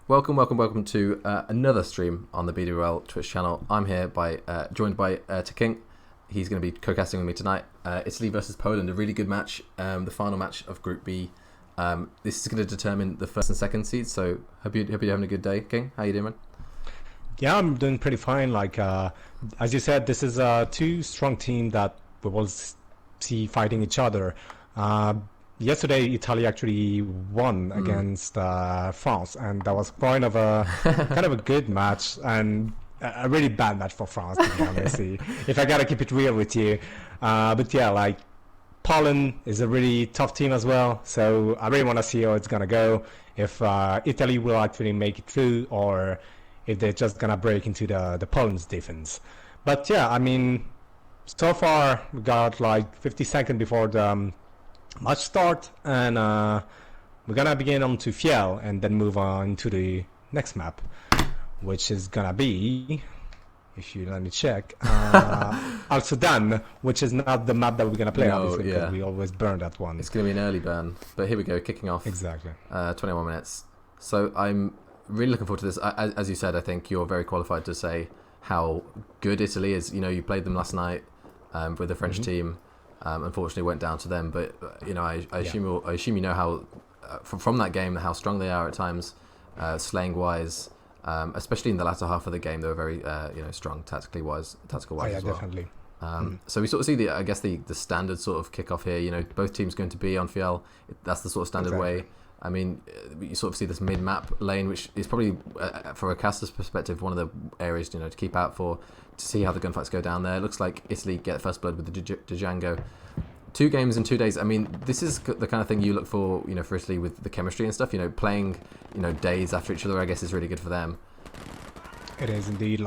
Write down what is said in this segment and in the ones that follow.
welcome to another stream on the BWL Twitch channel. I'm here joined by Taking. He's going to be co-casting with me tonight. Italy versus Poland, a really good match. The final match of Group B. This is going to determine the first and second seeds. So hope you're having a good day, King. How you doing, man? Yeah, I'm doing pretty fine. As you said, this is two strong teams that we will see fighting each other. Yesterday, Italy actually won against France, and that was kind of a good match and a really bad match for France, to be honest. If I gotta keep it real with you, but yeah, Poland is a really tough team as well. So I really want to see how it's gonna go. If Italy will actually make it through, or if they're just gonna break into the Poland's defense. But yeah, I mean, so far we got 50 seconds before the match start, and we're gonna begin on to Fiel and then move on to the next map, which is gonna be, if you let me check, Al Sudan, which is not the map that we're gonna play, obviously, because we always burn that one. It's gonna be an early burn, but here we go, kicking off. Exactly. 21 minutes. So I'm really looking forward to this. As you said, I think you're very qualified to say how good Italy is. You know, you played them last night with the French team. Unfortunately went down to them, but I assume you know how from that game how strong they are at times, slaying wise, especially in the latter half of the game. They were very strong tactical wise as well. Definitely. So we sort of see the standard sort of kickoff here. You know, both teams going to be on Fiel. That's the sort of standard way. I mean, you sort of see this mid-map lane, which is probably, from a caster's perspective, one of the areas to keep out for, to see how the gunfights go down there. It looks like Italy get first blood with the Django. 2 games in 2 days. I mean, this is the kind of thing you look for, for Italy with the chemistry and stuff. Playing, days after each other, I guess, is really good for them. It is indeed.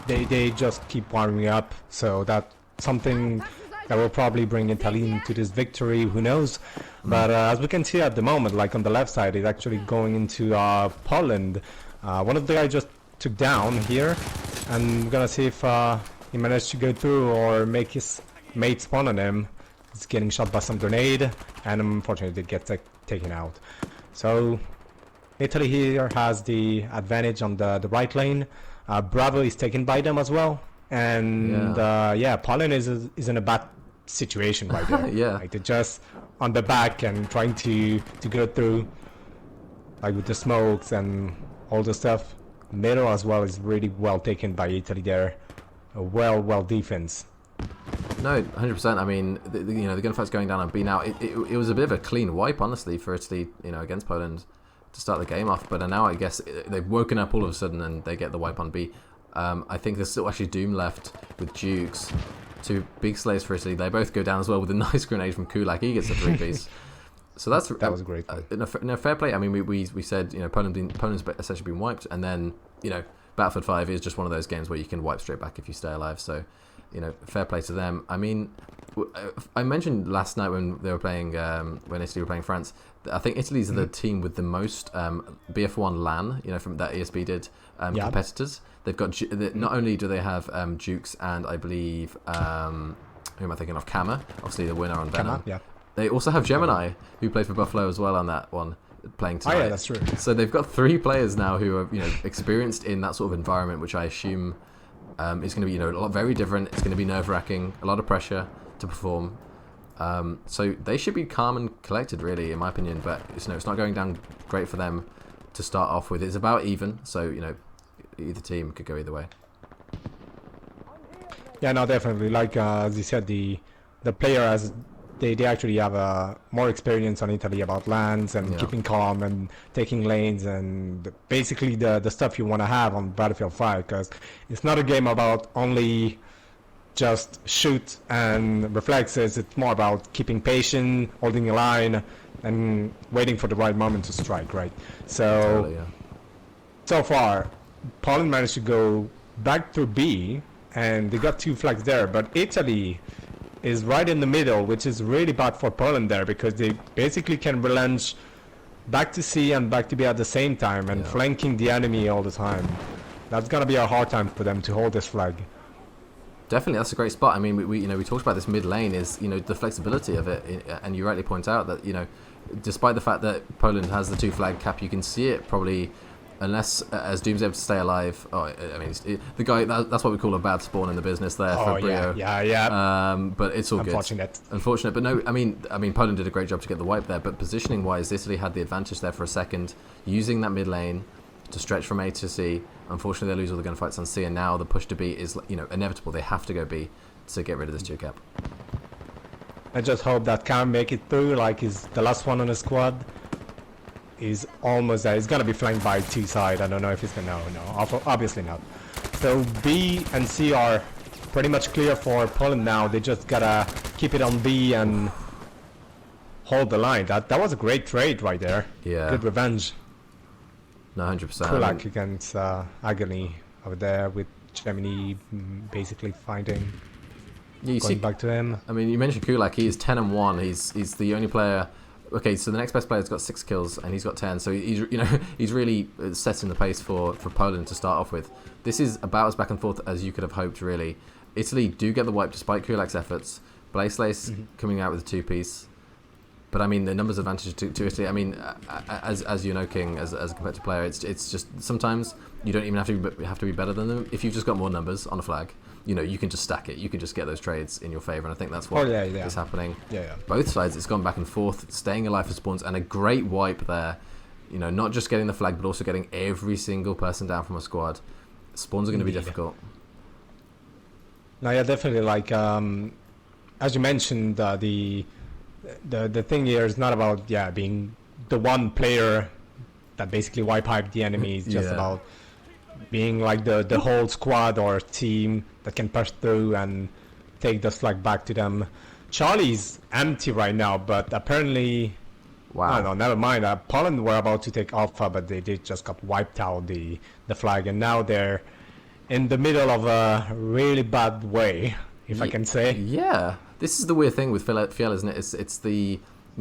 They just keep warming up, so that's something that will probably bring Italy into this victory, who knows. But as we can see at the moment, on the left side, is actually going into Poland. One of the guys just took down here, and we're gonna see if he managed to go through or make his mate spawn on him. He's getting shot by some grenade, and unfortunately gets taken out. So Italy here has the advantage on the right lane. Bravo is taken by them as well. And Poland is in a bad situation right there. They're just on the back and trying to go through, with the smokes and all the stuff. Middle as well is really well taken by Italy there. A well defense. No, 100%. I mean, the gunfight's going down on B now. It was a bit of a clean wipe, honestly, for Italy, against Poland to start the game off. But now I guess they've woken up all of a sudden and they get the wipe on B. I think there's still actually Doom left with Dukes. 2 big slays for Italy. They both go down as well with a nice grenade from Kulak. He gets a 3-piece. So that was a great one. Fair play. I mean, we said Poland's essentially been wiped, and then Battlefield 5 is just one of those games where you can wipe straight back if you stay alive. So fair play to them. I mean, I mentioned last night when they were playing when Italy were playing France. I think Italy's the team with the most BF1 LAN, from that ESB did competitors. They've got not only do they have Dukes and I believe who am I thinking of? Kama, obviously the winner on Venom. They also have Gemini, who played for Buffalo as well on that one, playing tonight. Oh yeah, that's true. So they've got 3 players now who are experienced in that sort of environment, which I assume is going to be a lot very different. It's going to be nerve-wracking, a lot of pressure to perform. So they should be calm and collected, really, in my opinion. But it's not going down great for them to start off with. It's about even, so either team could go either way. Yeah, no, definitely. As you said, the player they actually have more experience on Italy about lands and keeping calm and taking lanes and basically the stuff you want to have on Battlefield 5, because it's not a game about only just shoot and reflexes. It's more about keeping patient, holding a line, and waiting for the right moment to strike, right? So, so far, Poland managed to go back through B, and they got 2 flags there, but Italy is right in the middle, which is really bad for Poland there, because they basically can relunch back to C and back to B at the same time, and flanking the enemy all the time. That's gonna be a hard time for them to hold this flag. Definitely, that's a great spot. I mean, we talked about this mid lane is the flexibility of it, and you rightly point out that despite the fact that Poland has the 2 flag cap, you can see it probably unless as Doom's able to stay alive. Oh, I mean, the guy that's what we call a bad spawn in the business there for Brio. Yeah. But it's all Unfortunate. good. Unfortunate, but no. I mean, Poland did a great job to get the wipe there. But positioning wise, Italy had the advantage there for a second, using that mid lane to stretch from A to C. Unfortunately, they lose all the gunfights on C, and now the push to B is inevitable. They have to go B to get rid of this 2-cap. I just hope that can make it through. Like, he's the last one on the squad. Is almost there. He's gonna be flanked by two side. I don't know if he's gonna. No, obviously not. So B and C are pretty much clear for Poland now. They just gotta keep it on B and hold the line. That was a great trade right there. Yeah. Good revenge. No, 100%. Kulak against Agony over there with Gemini basically finding. Yeah, you going see, back to him. I mean, you mentioned Kulak. He is 10-1. He's the only player. Okay, so the next best player's got 6 kills and he's got 10. So he's really setting the pace for Poland to start off with. This is about as back and forth as you could have hoped, really. Italy do get the wipe despite Kulak's efforts. Blaze coming out with a 2-piece. But I mean, the numbers advantage to Italy. I mean, as you know, King, as a competitive player, it's just sometimes you don't even have to be better than them. If you've just got more numbers on a flag, you can just stack it. You can just get those trades in your favor, and I think that's what is happening. Yeah. Both sides, it's gone back and forth, staying alive for spawns, and a great wipe there. Not just getting the flag, but also getting every single person down from a squad. Spawns are going to be difficult. No, yeah, definitely. Like, as you mentioned, the thing here is not about being the one player that basically wipe the enemy. It's just about being like the whole squad or team that can push through and take the flag back to them. Charlie's empty right now, but apparently, wow. No, never mind. Poland were about to take Alpha, but they did just got wiped out the flag, and now they're in the middle of a really bad way, if I can say. Yeah, this is the weird thing with Fiel, isn't it? It's the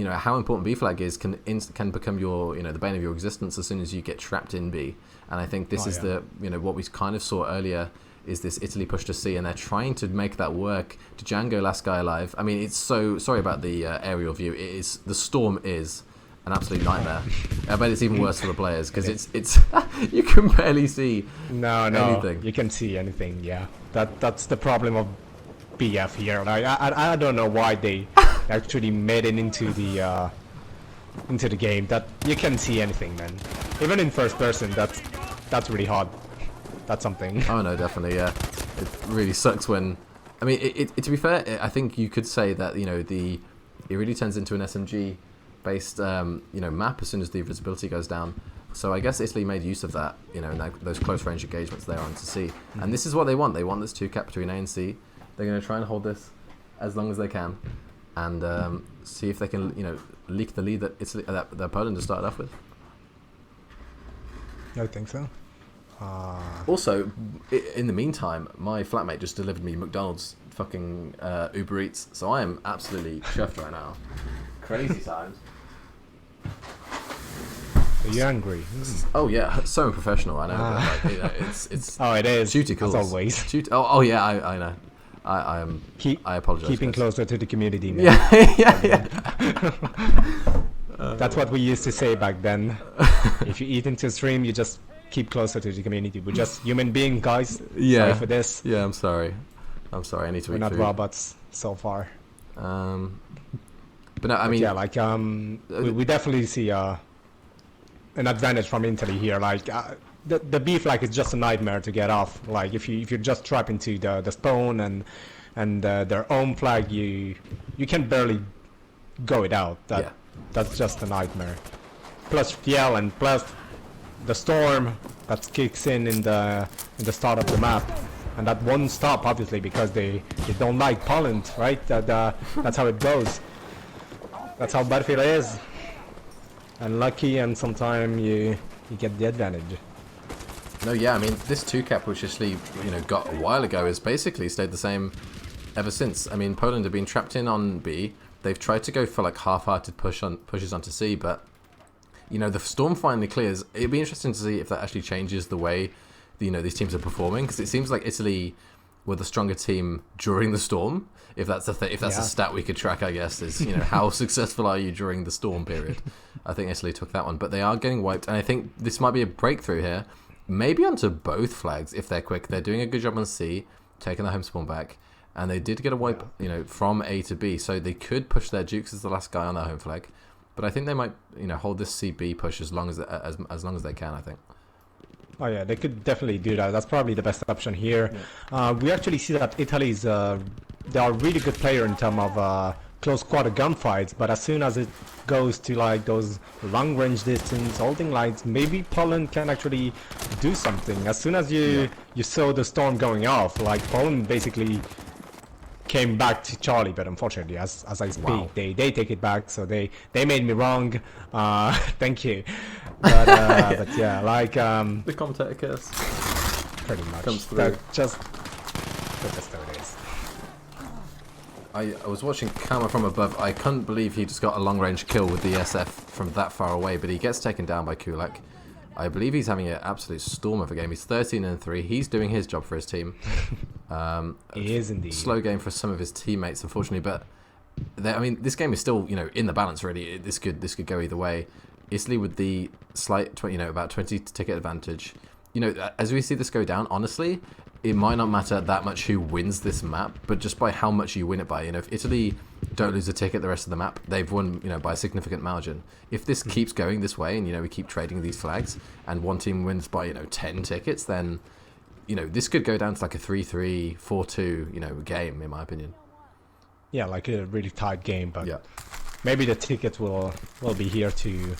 how important B flag is can become your the bane of your existence as soon as you get trapped in B. And I think this is the what we kind of saw earlier is this Italy push to C, and they're trying to make that work. Django, last guy alive. I mean, it's so sorry about the aerial view. The storm is an absolute nightmare. I bet it's even worse for the players because it's you can barely see anything. You can see anything. Yeah, that's the problem of BF here. Like, I don't know why they actually made it into the game that you can see anything, man. Even in first person, that's really hard. That's something. Oh no, definitely, yeah. It really sucks when. I mean, to be fair, I think you could say that it really turns into an SMG based map as soon as the visibility goes down. So I guess Italy made use of that, those close range engagements they're on to see. And this is what they want. They want this 2-cap between A and C. They're going to try and hold this as long as they can, and see if they can, leak the lead that that Poland has started off with. I think so. Also, in the meantime, my flatmate just delivered me McDonald's fucking Uber Eats, so I am absolutely chuffed right now. Crazy times. Are you angry? Oh yeah, so unprofessional. I know. But, like, it's. Oh, it is. Shooty calls. As always. Oh yeah, I know. I am. I apologize. Keeping closer to the community, man. Yeah. That's what we used to say back then. If you eat into stream, you just keep closer to the community. We're just human beings, guys. Yeah. Sorry for this. Yeah, I'm sorry. I need to eat We're not food. robots so far. But no, I mean, yeah, like we definitely see an advantage from Italy here. Like the B flag is just a nightmare to get off. Like if you just trap into the stone and their own flag, you can barely go it out. That's just a nightmare. Plus Fiel and plus the storm that kicks in the start of the map, and that won't stop obviously because they don't like Poland, right? That's how it goes. That's how Battlefield is. Unlucky, and sometimes you get the advantage. No, yeah, I mean, this 2-cap which Italy got a while ago has basically stayed the same ever since. I mean, Poland have been trapped in on B. They've tried to go for like half-hearted pushes onto C, but the storm finally clears. It'd be interesting to see if that actually changes the way these teams are performing, because it seems like Italy were the stronger team during the storm. If that's a stat we could track, I guess, is how successful are you during the storm period. I think Italy took that one, but they are getting wiped, and I think this might be a breakthrough here. Maybe onto both flags if they're quick. They're doing a good job on C, taking the home spawn back, and they did get a wipe, from A to B, so they could push their Dukes as the last guy on their home flag. But I think they might, hold this CB push as long as they can. I think. Oh yeah, they could definitely do that. That's probably the best option here. Yeah. We actually see that Italy's they are a really good player in terms of close quarter gunfights, but as soon as it goes to like those long range distance holding lines, maybe Poland can actually do something. As soon as you saw the storm going off, like Poland basically came back to Charlie, but unfortunately as I speak, they take it back, so they made me wrong. Thank you. But yeah, like the commentator curse pretty much comes through. That just how it is. I was watching Kama from above. I couldn't believe he just got a long-range kill with the SF from that far away, but he gets taken down by Kulak. I believe he's having an absolute storm of a game. He's 13-3. He's doing his job for his team. He is indeed. Slow game for some of his teammates, unfortunately, but this game is still, in the balance. Really, this could go either way. Italy with the slight, about 20 ticket advantage. As we see this go down, honestly, it might not matter that much who wins this map, but just by how much you win it by. If Italy don't lose a ticket the rest of the map, they've won, by a significant margin. If this keeps going this way, and we keep trading these flags, and one team wins by 10 tickets, then this could go down to like a 3-3, 4-2, game, in my opinion. Yeah, like a really tight game, but yeah. Maybe the tickets will be here to,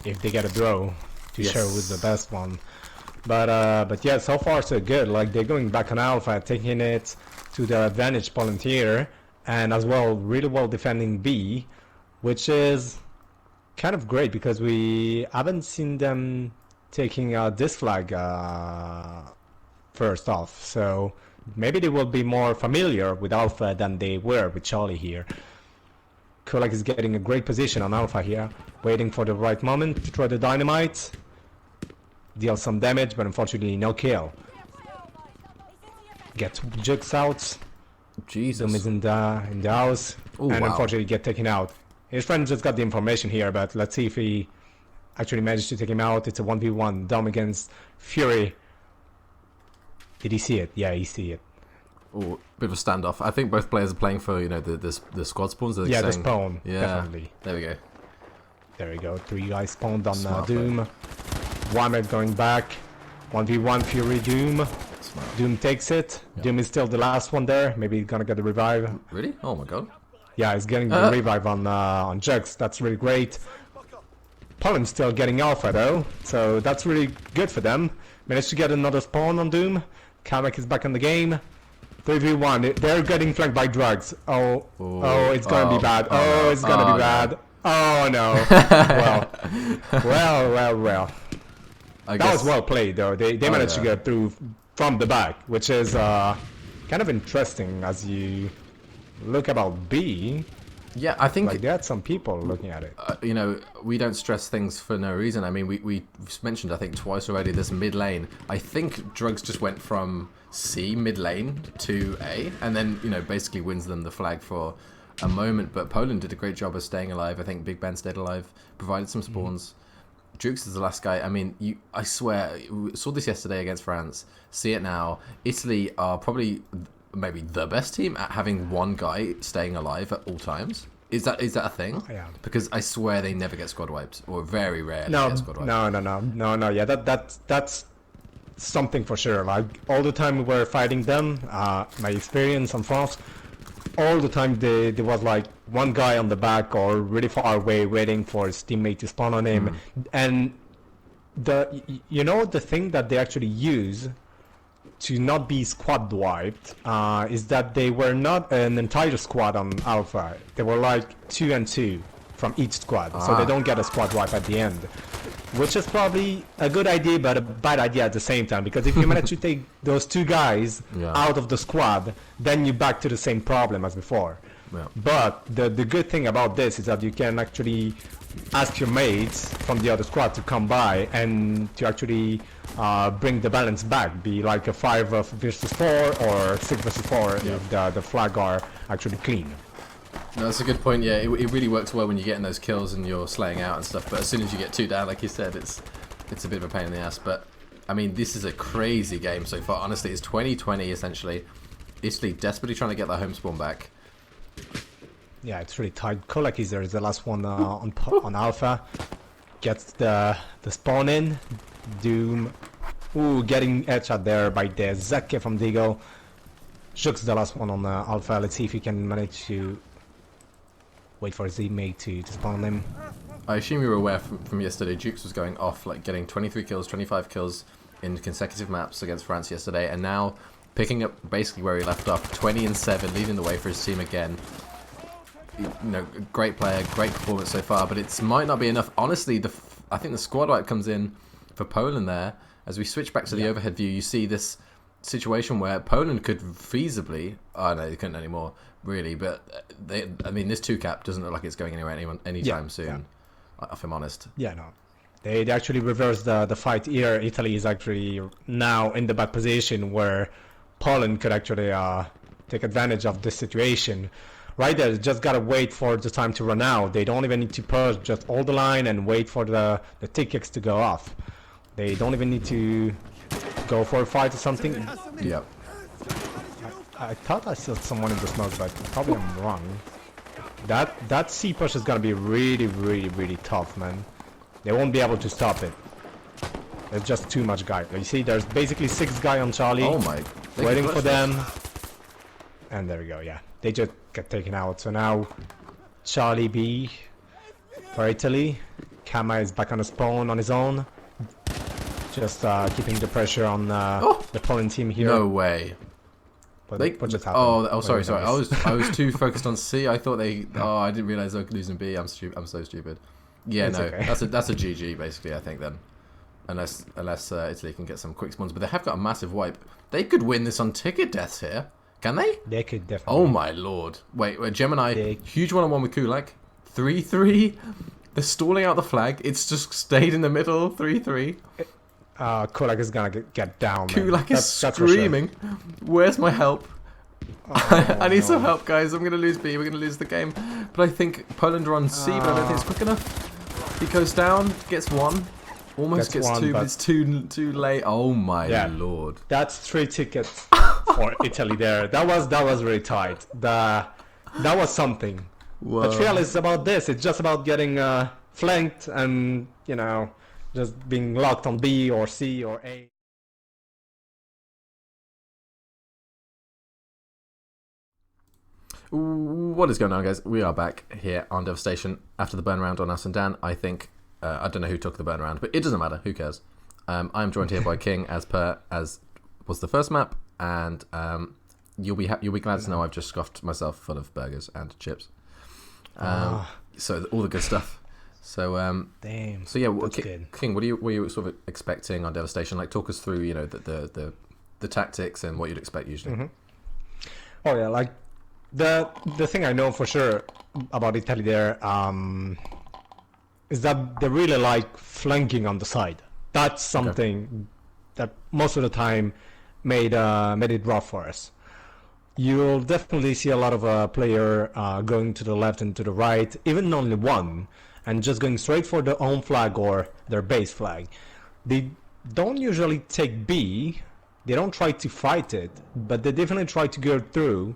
if they get a draw, to show who's the best one. But yeah, so far so good. Like they're going back on Alpha, taking it to their advantage, Poland here, and as well really well defending B, which is kind of great because we haven't seen them taking this flag first off. So maybe they will be more familiar with Alpha than they were with Charlie here. Kulak is getting a great position on Alpha here, waiting for the right moment to throw the dynamite. Deal some damage, but unfortunately no kill. Get Jux out. Jesus. Doom is in the house. Ooh, and wow. Unfortunately get taken out. His friend just got the information here, but let's see if he actually managed to take him out. It's a 1v1. Dom against Fury. Did he see it? Yeah, he see it. Ooh, bit of a standoff. I think both players are playing for, the squad spawns. Yeah, saying, the spawn. Yeah, definitely. There we go. There we go. 3 guys spawned on Smart Doom. Wymet going back. 1v1 Fury Doom. Smart. Doom takes it. Yeah. Doom is still the last one there. Maybe he's gonna get the revive. Really? Oh my god. Yeah, he's getting the revive on Jux. That's really great. Poland's still getting Alpha though, so that's really good for them. Managed to get another spawn on Doom. Kamek is back in the game. 3v1. They're getting flanked by drugs. Oh, it's gonna be bad. Oh, it's gonna be bad. Oh no. well. That was well played though. They managed to get through from the back, which is kind of interesting as you look about B. Yeah, I think like they had some people looking at it. We don't stress things for no reason. I mean, we mentioned I think twice already this mid lane. I think Drugs just went from C mid lane to A, and then basically wins them the flag for a moment. But Poland did a great job of staying alive. I think Big Ben stayed alive, provided some spawns. Jukes is the last guy. I mean, I swear, we saw this yesterday against France. See it now. Italy are probably maybe the best team at having one guy staying alive at all times. Is that a thing? Yeah. Because I swear they never get squad wiped, or very rarely get squad wiped. No. Yeah, that's something for sure. Like all the time we were fighting them, my experience on France, all the time there was like one guy on the back or really far away waiting for his teammate to spawn on him. And the thing that they actually use to not be squad wiped is that they were not an entire squad on Alpha. They were like 2 and 2 from each squad, so they don't get a squad wipe at the end, which is probably a good idea but a bad idea at the same time, because if you manage to take those 2 guys out of the squad, then you're back to the same problem as before. Yeah. But the good thing about this is that you can actually ask your mates from the other squad to come by and to actually bring the balance back, be like a 5 versus 4 or 6 versus 4 if the flag are actually clean. No, that's a good point. Yeah, it really works well when you're getting those kills and you're slaying out and stuff. But as soon as you get 2 down, like you said, it's a bit of a pain in the ass. But I mean, this is a crazy game so far. Honestly, it's 2020 essentially. Italy desperately trying to get their home spawn back. Yeah, it's really tight. Kolak is there is the last one on Alpha. Gets the spawn in. Doom. Ooh, getting headshot there by the Zeke from Deagle. Shook's the last one on Alpha. Let's see if he can manage to wait for his teammate to spawn him. I assume you were aware from yesterday, Jukes was going off, like getting 23 kills, 25 kills in consecutive maps against France yesterday, and now picking up basically where he left off, 20 and 7, leading the way for his team again. You know, great player, great performance so far, but it might not be enough. Honestly, I think the squad wipe comes in for Poland there. As we switch back to the overhead view, you see this situation where Poland could feasibly, oh no, they couldn't anymore, really, but I mean, this 2-cap doesn't look like it's going anywhere anytime soon, if I'm honest. Yeah, no. They actually reversed the fight here. Italy is actually now in the bad position where Poland could actually take advantage of this situation. Right there, just gotta wait for the time to run out. They don't even need to push, just hold the line and wait for the tickets to go off. They don't even need to go for a fight or something. Yep. I thought I saw someone in the smoke, but probably I'm wrong. That C push is gonna be really, really, really tough, man. They won't be able to stop it. There's just too much guy. You see, there's basically 6 guys on Charlie. Oh my! Waiting for them. And there we go. Yeah, they just get taken out. So now Charlie B for Italy. Kama is back on the spawn on his own. Just keeping the pressure on the Poland team here. No way. What just happened? Oh, sorry. I was too focused on C. I thought they. Oh, I didn't realize they were losing B. I'm stupid. I'm so stupid. Yeah, It's no, okay. that's a GG basically. I think then, unless Italy can get some quick spawns, but they have got a massive wipe. They could win this on ticket deaths here. Can they? They could definitely. Oh my lord! Wait, Gemini, huge one-on-one with Kulak. 3-3. They're stalling out the flag. It's just stayed in the middle. 3-3. Kulak is gonna get down. Kulak is screaming. Where's my help? Oh, I need some help, guys. I'm gonna lose B. We're gonna lose the game. But I think Poland are on C, but I don't think it's quick enough. He goes down, gets 1, almost gets one, 2, but it's too late. Oh my lord! That's 3 tickets for Italy there. That was really tight. That was something. Whoa. The trail is about this. It's just about getting flanked and just being locked on B or C or A. What is going on, guys? We are back here on Devastation after the burn round on us and Dan. I think I don't know who took the burn round, but it doesn't matter. Who cares? I'm joined here by King as was the first map, and you'll be glad to know I've just scoffed myself full of burgers and chips. So all the good stuff. So damn. So yeah, good. King, what were you sort of expecting on Devastation? Like, talk us through, the tactics and what you'd expect usually. Mm-hmm. Oh yeah, like the thing I know for sure about Italy there is that they really like flanking on the side. That's something that most of the time made it rough for us. You'll definitely see a lot of player going to the left and to the right, even only one, and just going straight for their own flag or their base flag. They don't usually take B. They don't try to fight it, but they definitely try to go through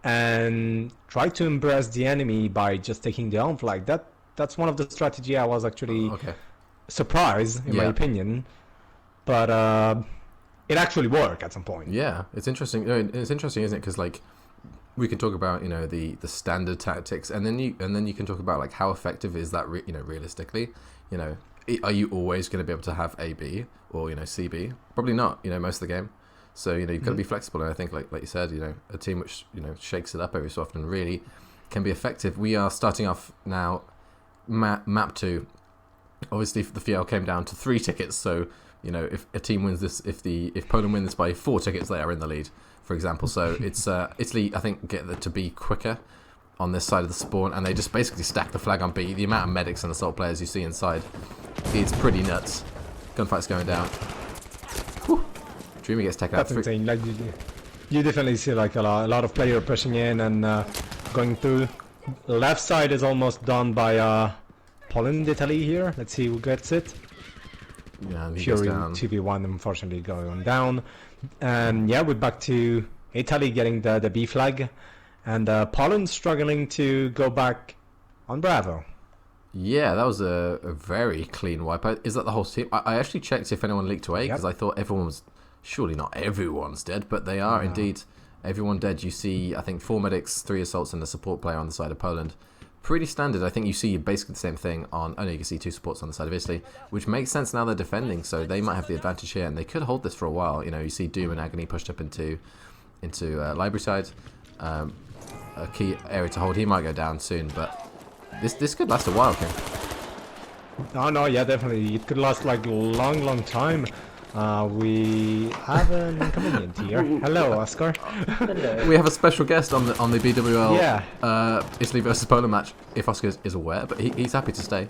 and try to impress the enemy by just taking their own flag. That's one of the strategy I was actually surprised, in my opinion, but it actually worked at some point. Yeah, it's interesting. It's interesting, isn't it? Because like we can talk about the standard tactics, and then you can talk about like how effective is that realistically. Are you always going to be able to have AB or CB? Probably not. Most of the game. So you've got to be flexible, and I think like you said, a team which shakes it up every so often really can be effective. We are starting off now. Map 2. Obviously, the FIEL came down to 3 tickets. So if a team wins this, if Poland win this by 4 tickets, they are in the lead, for example. So it's Italy, I think, get to be quicker on this side of the spawn, and they just basically stack the flag on B. The amount of medics and assault players you see inside, it's pretty nuts. Gunfight's going down. Whew. Dreamer gets taken out. That's insane. Like you definitely see like a lot of players pushing in and going through. Left side is almost done by Poland, Italy here. Let's see who gets it. Yeah, and he goes Fury down. 2v1 unfortunately going down. And yeah, we're back to Italy getting the B flag. And Poland struggling to go back on Bravo. Yeah, that was a very clean wipe. Is that the whole team? I actually checked if anyone leaked away, because I thought everyone was... Surely not everyone's dead, but they are indeed everyone dead. You see, I think 4 medics, 3 assaults, and a support player on the side of Poland. Pretty standard. I think you see basically the same thing on... Oh no, you can see 2 supports on the side of Italy, which makes sense now they're defending, so they might have the advantage here, and they could hold this for a while. You know, you see Doom and Agony pushed up into library side. A key area to hold. He might go down soon, but this could last a while, King. No, yeah, definitely. It could last like a long time. We have an inconvenient here. Hello, Oscar. Hello. We have a special guest on the BWL Yeah. Italy versus Poland match, if Oscar is aware, but he's happy to stay.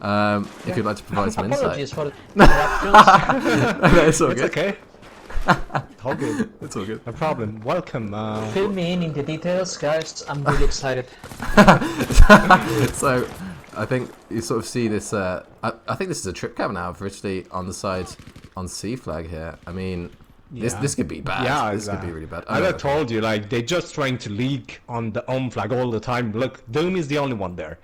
If you'd like to provide some insight. Apologies for the interruptions. No, it's all It's good. okay. All good. It's all good. No problem. Welcome. Fill me in the details, guys. I'm really excited. So, I think you sort of see this. I think this is a trip cap now for Italy on the side on C flag here. I mean, this could be bad. Yeah, this could be really bad. As I told you, like they're just trying to leak on the home flag all the time. Look, Doom is the only one there,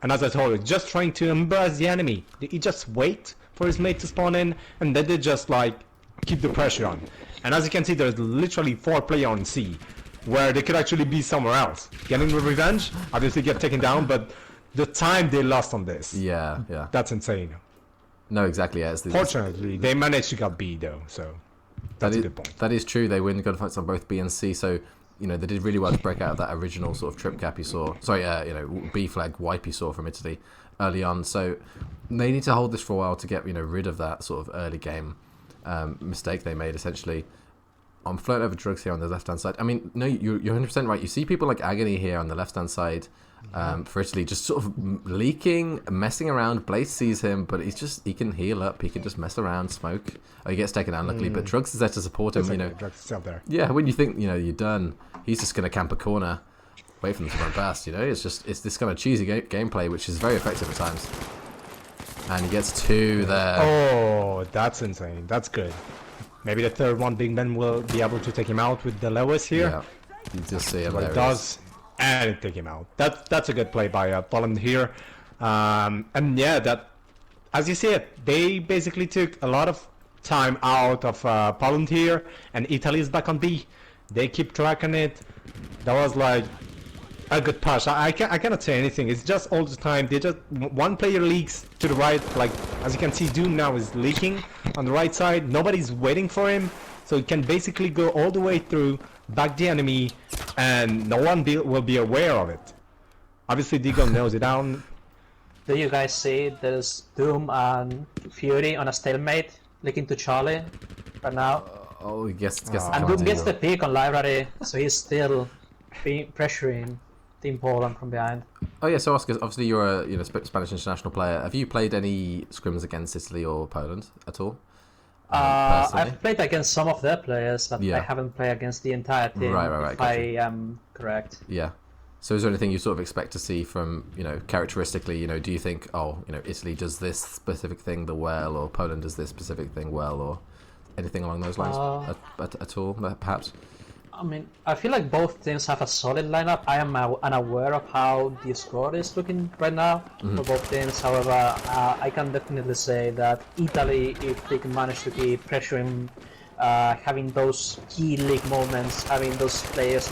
and as I told you, just trying to embarrass the enemy. He just wait for his mate to spawn in, and then they just like keep the pressure on. And as you can see, there's literally 4 players on C, where they could actually be somewhere else, getting the revenge. Obviously, get taken down, but the time they lost on this, Yeah. that's insane. No, exactly. Yeah, Fortunately, they managed to get B though, so that's a good point. That is true. They win the gunfights on both B and C, so you know they did really well to break out of that original sort of trip cap you saw. Sorry, B flag wipe you saw from Italy early on. So they need to hold this for a while to get rid of that sort of early game mistake they made essentially. I'm floating over drugs here on the left hand side. I mean, no, you're 100% right. You see people like Agony here on the left hand side. For Italy, just sort of leaking, messing around. Blaze sees him, but he can heal up. He can just mess around, smoke. Oh, he gets taken down, luckily. But Drugs is there to support him. Drugs is still there. Yeah, when you think you're done, he's just gonna camp a corner, wait for them to run past. It's this kind of cheesy gameplay, which is very effective at times. And he gets 2 there. Oh, that's insane. That's good. Maybe the third one, Big Ben, will be able to take him out with the Lewis here. Yeah, you just see him What there. it does, and take him out. That's a good play by Poland here. And yeah, that as you see it, they basically took a lot of time out of Poland here, and Italy is back on B. They keep tracking it. That was like a good push. I cannot say anything. It's just all the time. They just one player leaks to the right. Like as you can see, Doom now is leaking on the right side. Nobody's waiting for him, so he can basically go all the way through, back the enemy, and no one will be aware of it. Obviously, Deagle knows it down. Do you guys see there's Doom and Fury on a stalemate, leaking to Charlie right now? Oh, he gets the And counter Doom gets as the well. pick on library, so he's still pressuring Team Poland from behind. Oh yeah, so Oscar, obviously you're a Spanish international player. Have you played any scrims against Italy or Poland at all? Personally? I've played against some of their players, but Yeah. I haven't played against the entire team, Right, if gotcha. I am correct. Yeah. So is there anything you sort of expect to see from, characteristically, do you think, Italy does this specific thing well, or Poland does this specific thing well, or anything along those lines at all, perhaps? I mean, I feel like both teams have a solid lineup. I am unaware of how the score is looking right now for both teams. However, I can definitely say that Italy, if they can manage to keep pressuring, having those key league moments, having those players,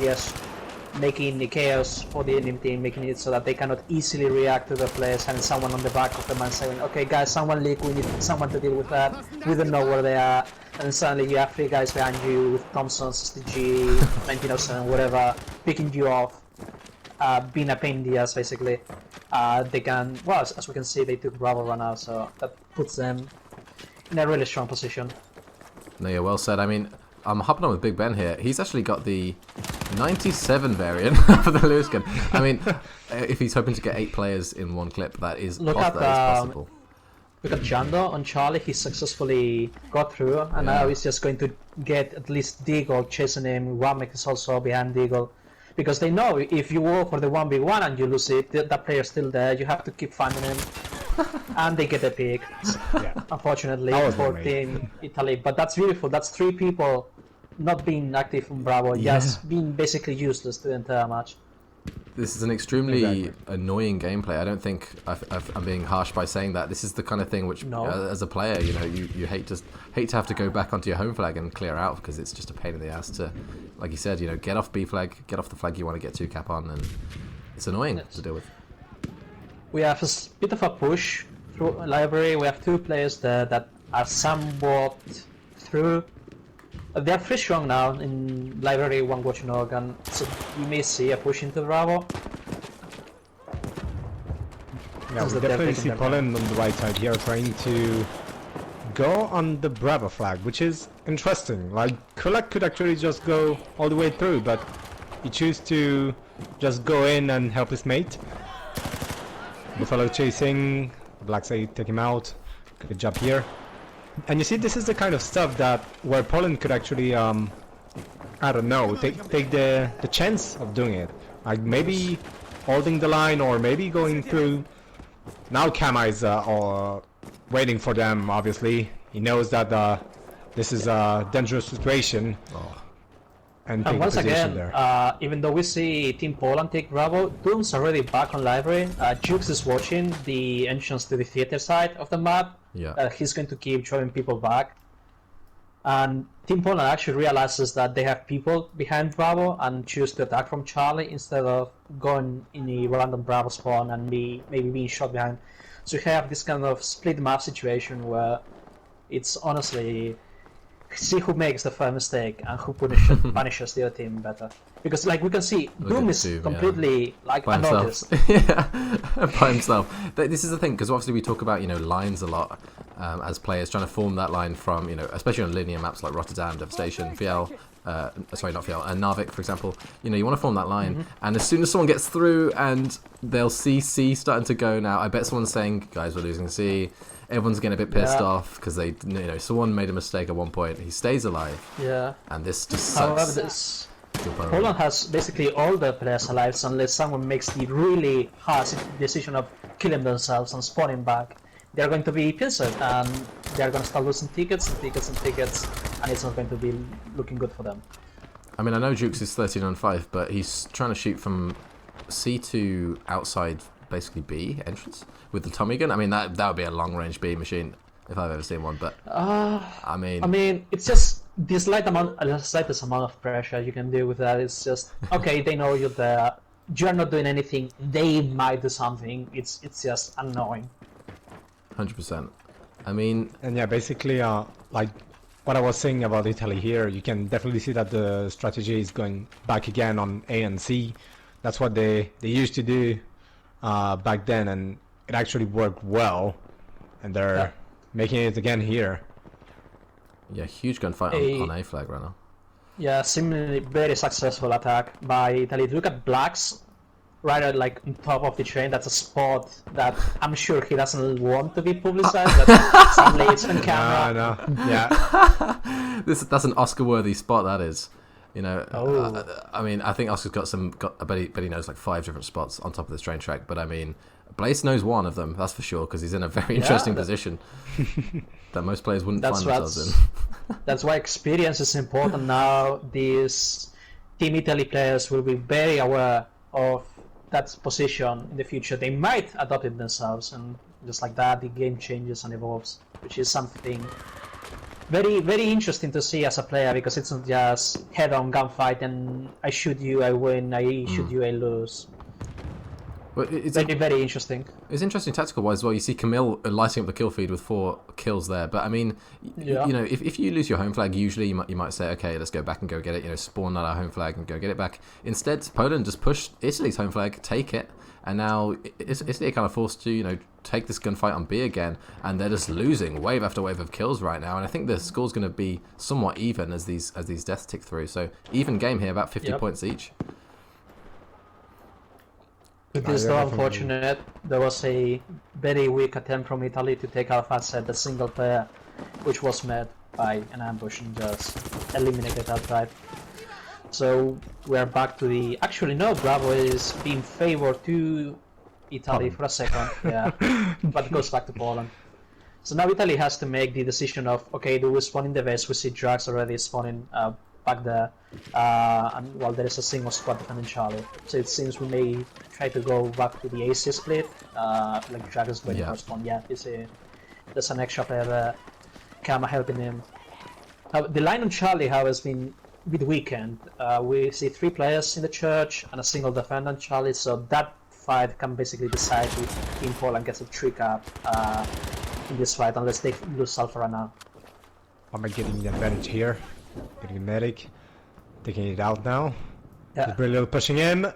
making the chaos for the enemy team, making it so that they cannot easily react to the players, having someone on the back of the man saying, okay guys, someone leak, we need someone to deal with that, we don't know where they are, and then suddenly you have 3 guys behind you with Thompson's STG, 1907, whatever, picking you off, being a pain in the ass basically. They can, well, as we can see, they took Bravo right now, so that puts them in a really strong position. No, yeah, well said. I mean, I'm hopping on with Big Ben here. He's actually got the 97 variant for the Lewis gun. I mean, if he's hoping to get 8 players in one clip, that is Look at, that is possible. Look at Jando on Charlie, he successfully got through, and now he's just going to get at least Deagle chasing him. Wamek is also behind Deagle. Because they know if you go for the 1v1 and you lose it, that player's still there, you have to keep finding him. And they get a pick, unfortunately, for Team Italy. But that's beautiful, that's 3 people not being active from Bravo, just being basically useless the entire match. This is an extremely annoying gameplay. I don't think I'm being harsh by saying that. This is the kind of thing which, as a player, you know, you hate to have to go back onto your home flag and clear out, because it's just a pain in the ass to, like you said, you know, get off B flag, get off the flag you want to get 2 cap on, and it's annoying to deal with. We have a bit of a push through library. We have 2 players there that are somewhat through. They are pretty strong now in library, one watching organ, so we may see a push into Bravo. Yeah, we definitely see Poland on the right side here trying to go on the Bravo flag, which is interesting. Like, Kulak could actually just go all the way through, but he chose to just go in and help his mate. Buffalo chasing, Black Side take him out, good job here. And you see, this is the kind of stuff that where Poland could actually, I don't know, take the chance of doing it. Like maybe holding the line or maybe going through. Now Kama is waiting for them, obviously. He knows that this is a dangerous situation. And once again, even though we see Team Poland take Bravo, Doom's already back on library. Jukes is watching the entrance to the theater side of the map. He's going to keep drawing people back. And Team Poland actually realizes that they have people behind Bravo and choose to attack from Charlie instead of going in a random Bravo spawn and maybe being shot behind. So you have this kind of split map situation where it's honestly see who makes the first mistake and who punishes the other team better. Because like we can see, Doom is completely like by unnoticed. By himself. This is the thing, because obviously we talk about, you know, lines a lot as players, trying to form that line from, you know, especially on linear maps like Rotterdam, Devastation, Fiel, sorry, not Fiel, Narvik, for example. You know, you want to form that line, and as soon as someone gets through and they'll see C starting to go now, I bet someone's saying, guys, we're losing C. Everyone's getting a bit pissed off because they, you know, someone made a mistake at one point. He stays alive. And this just sucks. However, Poland has basically all the players alive unless someone makes the really harsh decision of killing themselves and spawning back. They're going to be pincered and they're going to start losing tickets, and it's not going to be looking good for them. I mean, I know Jukes is 13 on 5, but he's trying to shoot from C to outside, basically B entrance with the Tommy gun. I mean, that would be a long range B machine if I've ever seen one. But I mean, it's just this slightest amount of pressure you can deal with that. It's just okay. They know you're there. You're not doing anything. They might do something. It's just annoying. 100%. I mean, and yeah, basically, like what I was saying about Italy here, you can definitely see that the strategy is going back again on A and C. That's what they used to do back then, and it actually worked well, and they're making it again here. Yeah, huge gunfight on A flag right now. Yeah, seemingly very successful attack by Italy. Look at Blacks right at like on top of the train. That's a spot that I'm sure he doesn't want to be publicized, but suddenly it's on camera. No. Yeah. That's an Oscar-worthy spot, that is. You know, I mean, I think Oscar's I bet he knows like 5 different spots on top of this train track. But I mean, Blaze knows one of them, that's for sure, because he's in a very interesting position that most players wouldn't find themselves in. That's why experience is important now. These Team Italy players will be very aware of that position in the future. They might adopt it themselves, and just like that, the game changes and evolves, which is something very, very interesting to see as a player, because it's not just head-on gunfight and I shoot you, I win, I shoot you, I lose. But it's Very, very interesting. It's interesting tactical wise as well. You see Camille lighting up the kill feed with 4 kills there. But I mean, Yeah. you know, if you lose your home flag, usually you might say, okay, let's go back and go get it. You know, spawn out our home flag and go get it back. Instead, Poland just pushed Italy's home flag, take it, and now Italy are kind of forced to take this gunfight on B again, and they're just losing wave after wave of kills right now. And I think the score's going to be somewhat even as these deaths tick through. So even game here, about 50 points each. It is so unfortunate. There was a very weak attempt from Italy to take Alpha set, the single player, which was met by an ambush and just eliminated outright. So we're back to the... Actually, no, Bravo is being favored to Italy for a second, yeah, but it goes back to Poland. So now Italy has to make the decision of, okay, do we spawn in the base? We see Drax already spawning back there, and while there is a single squad defending Charlie. So it seems we may try to go back to the AC split, like Drax is going for spawn. Yeah, there's an extra player there, Kama helping him. The line on Charlie has been a bit weakened. We see 3 players in the church and a single defender on Charlie, so that fight can basically decide if Team Poland gets a trick up in this fight, unless they lose Alpha right now. I'm getting the advantage here. Getting a medic. Taking it out now. Yeah. Brilliant pushing in.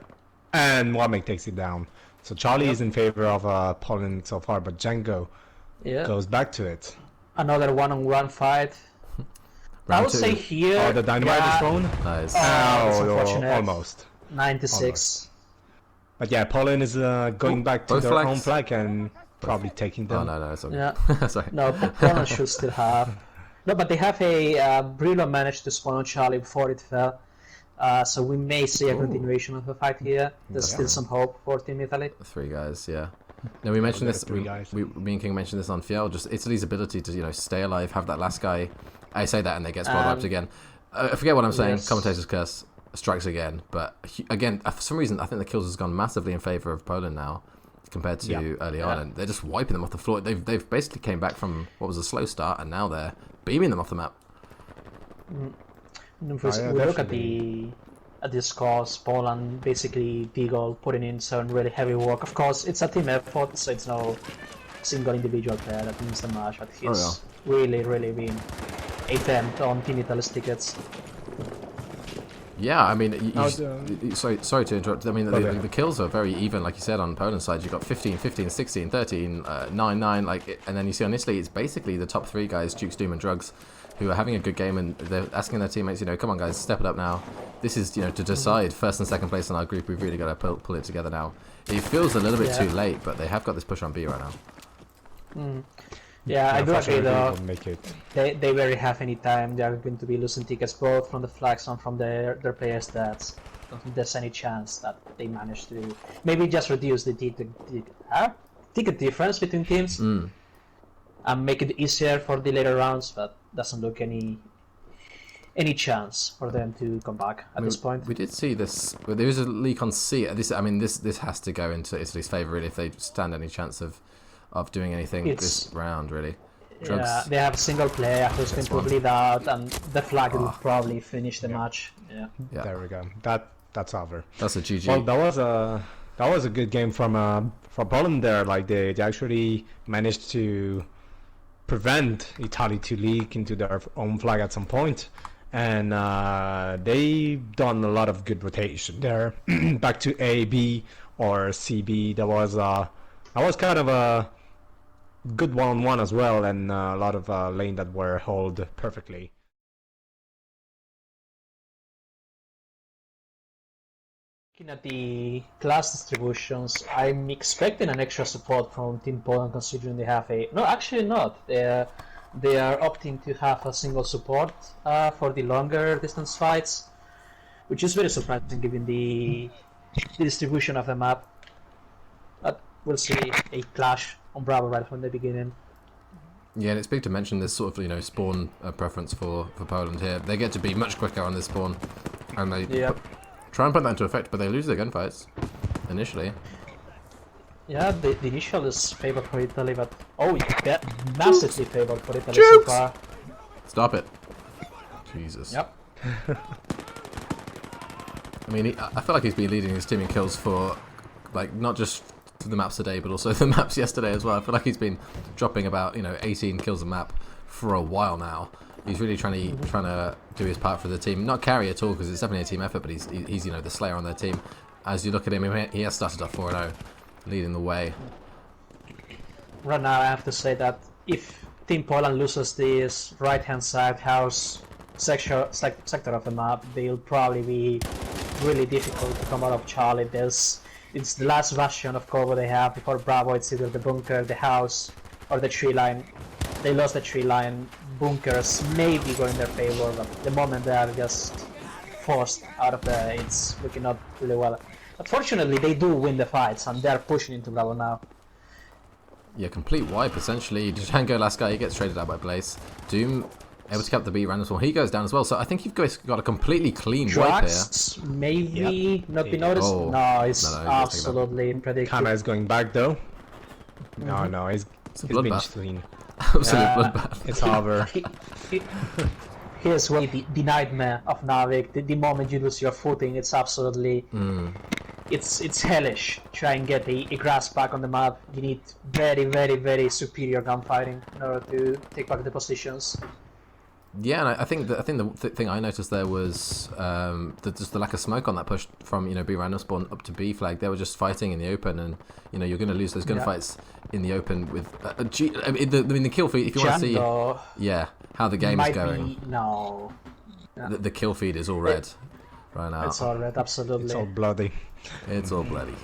And Wamek takes it down. So Charlie is in favor of Poland so far, but Django goes back to it. Another one-on-one fight. I would say here... Oh, the dynamite is thrown? Nice. that's unfortunate. Almost. 96. Almost. But yeah, Poland is going back to both their flags? own flag and probably taking them. Oh no, it's okay. Yeah. Sorry. No, Poland should still have... No, but they have a... Brillo managed to spawn on Charlie before it fell. So we may see a continuation of the fight here. There's still some hope for Team Italy. 3 guys, yeah. No, we mentioned this. Me and King mentioned this on Fiel. Just Italy's ability to stay alive, have that last guy. I say that and they get spot wiped again. I forget what I'm saying. Yes. Commentator's curse strikes again, but again, for some reason, I think the kills has gone massively in favor of Poland now compared to early on, and they're just wiping them off the floor. They've basically came back from what was a slow start, and now they're beaming them off the map. If we look at the scores, Poland basically Deagle putting in some really heavy work. Of course, it's a team effort, so it's no single individual player that wins the match, but he's really been a tempt on Team Italy's tickets. Yeah, I mean, sorry to interrupt. I mean, the kills are very even, like you said, on Poland's side. You've got 15, 15, 16, 13, 9, 9, and then you see on Italy, it's basically the top 3 guys, Dukes, Doom, and Drugs, who are having a good game, and they're asking their teammates, come on, guys, step it up now. This is, to decide first and second place in our group. We've really got to pull it together now. It feels a little bit too late, but they have got this push on B right now. Yeah, I do agree though. Make it. They very have any time. They are going to be losing tickets both from the flags and from their player stats. I don't think there's any chance that they manage to maybe just reduce the ticket difference between teams and make it easier for the later rounds, but doesn't look any chance for them to come back at this point. We did see this. There is a leak on C. This has to go into Italy's favour really if they stand any chance of doing anything this round really. Drugs. Yeah, they have a single player who's going to bleed out, and the flag will probably finish the match. Yeah. There we go. That's over. That's a GG. Well, that was a good game from Poland there. Like they actually managed to prevent Italy to leak into their own flag at some point, and they done a lot of good rotation there. Back to A, B, or CB. That was kind of a good 1-on-1 as well, and a lot of lane that were held perfectly. Looking at the class distributions, I'm expecting an extra support from Team Poland, considering they have a... No, actually not. They are opting to have a single support for the longer distance fights, which is very surprising given the distribution of the map. But we'll see a clash on Bravo right from the beginning. Yeah, and it's big to mention this sort of spawn preference for Poland here. They get to be much quicker on this spawn, and they try and put that into effect, but they lose their gunfights initially. Yeah, the initial is favored for Italy, but massively favored for Italy so far. Stop it! Jesus. Yep. I mean, I feel like he's been leading his team in kills for like not just the maps today, but also the maps yesterday as well. I feel like he's been dropping about 18 kills a map for a while now. He's really trying to do his part for the team, not carry at all because it's definitely a team effort, but he's the slayer on their team. As you look at him, he has started off 4-0, leading the way. Right now, I have to say that if Team Poland loses this right-hand side house sector of the map, they'll probably be really difficult to come out of Charlie. It's the last bastion of cover they have before Bravo. It's either the bunker, the house, or the tree line. They lost the tree line. Bunkers maybe go in their favor, but the moment they are just forced out of there, it's looking not really well. Unfortunately, they do win the fights, and they're pushing into Bravo now. Yeah, complete wipe essentially. Django, last guy, he gets traded out by Blaze. Doom able to cap the beat random spawn. He goes down as well. So I think you've got a completely clean wipe here. Drax maybe not be noticed. Oh. No, it's No, absolutely predictable. Kana is going back though. No, he's been bloodbath. clean. Absolute bloodbath. It's over. Here's what the nightmare of Navik. The moment you lose your footing, it's absolutely it's hellish. Try and get a grasp back on the map. You need very, very, very superior gunfighting in order to take back the positions. Yeah, and I think the thing I noticed there was just the lack of smoke on that push from B random spawn up to B flag. They were just fighting in the open, and you're going to lose those gunfights in the open with the kill feed. If you want to see, how the game is going. The kill feed is all red right now. It's all red, absolutely. It's all bloody. It's all bloody.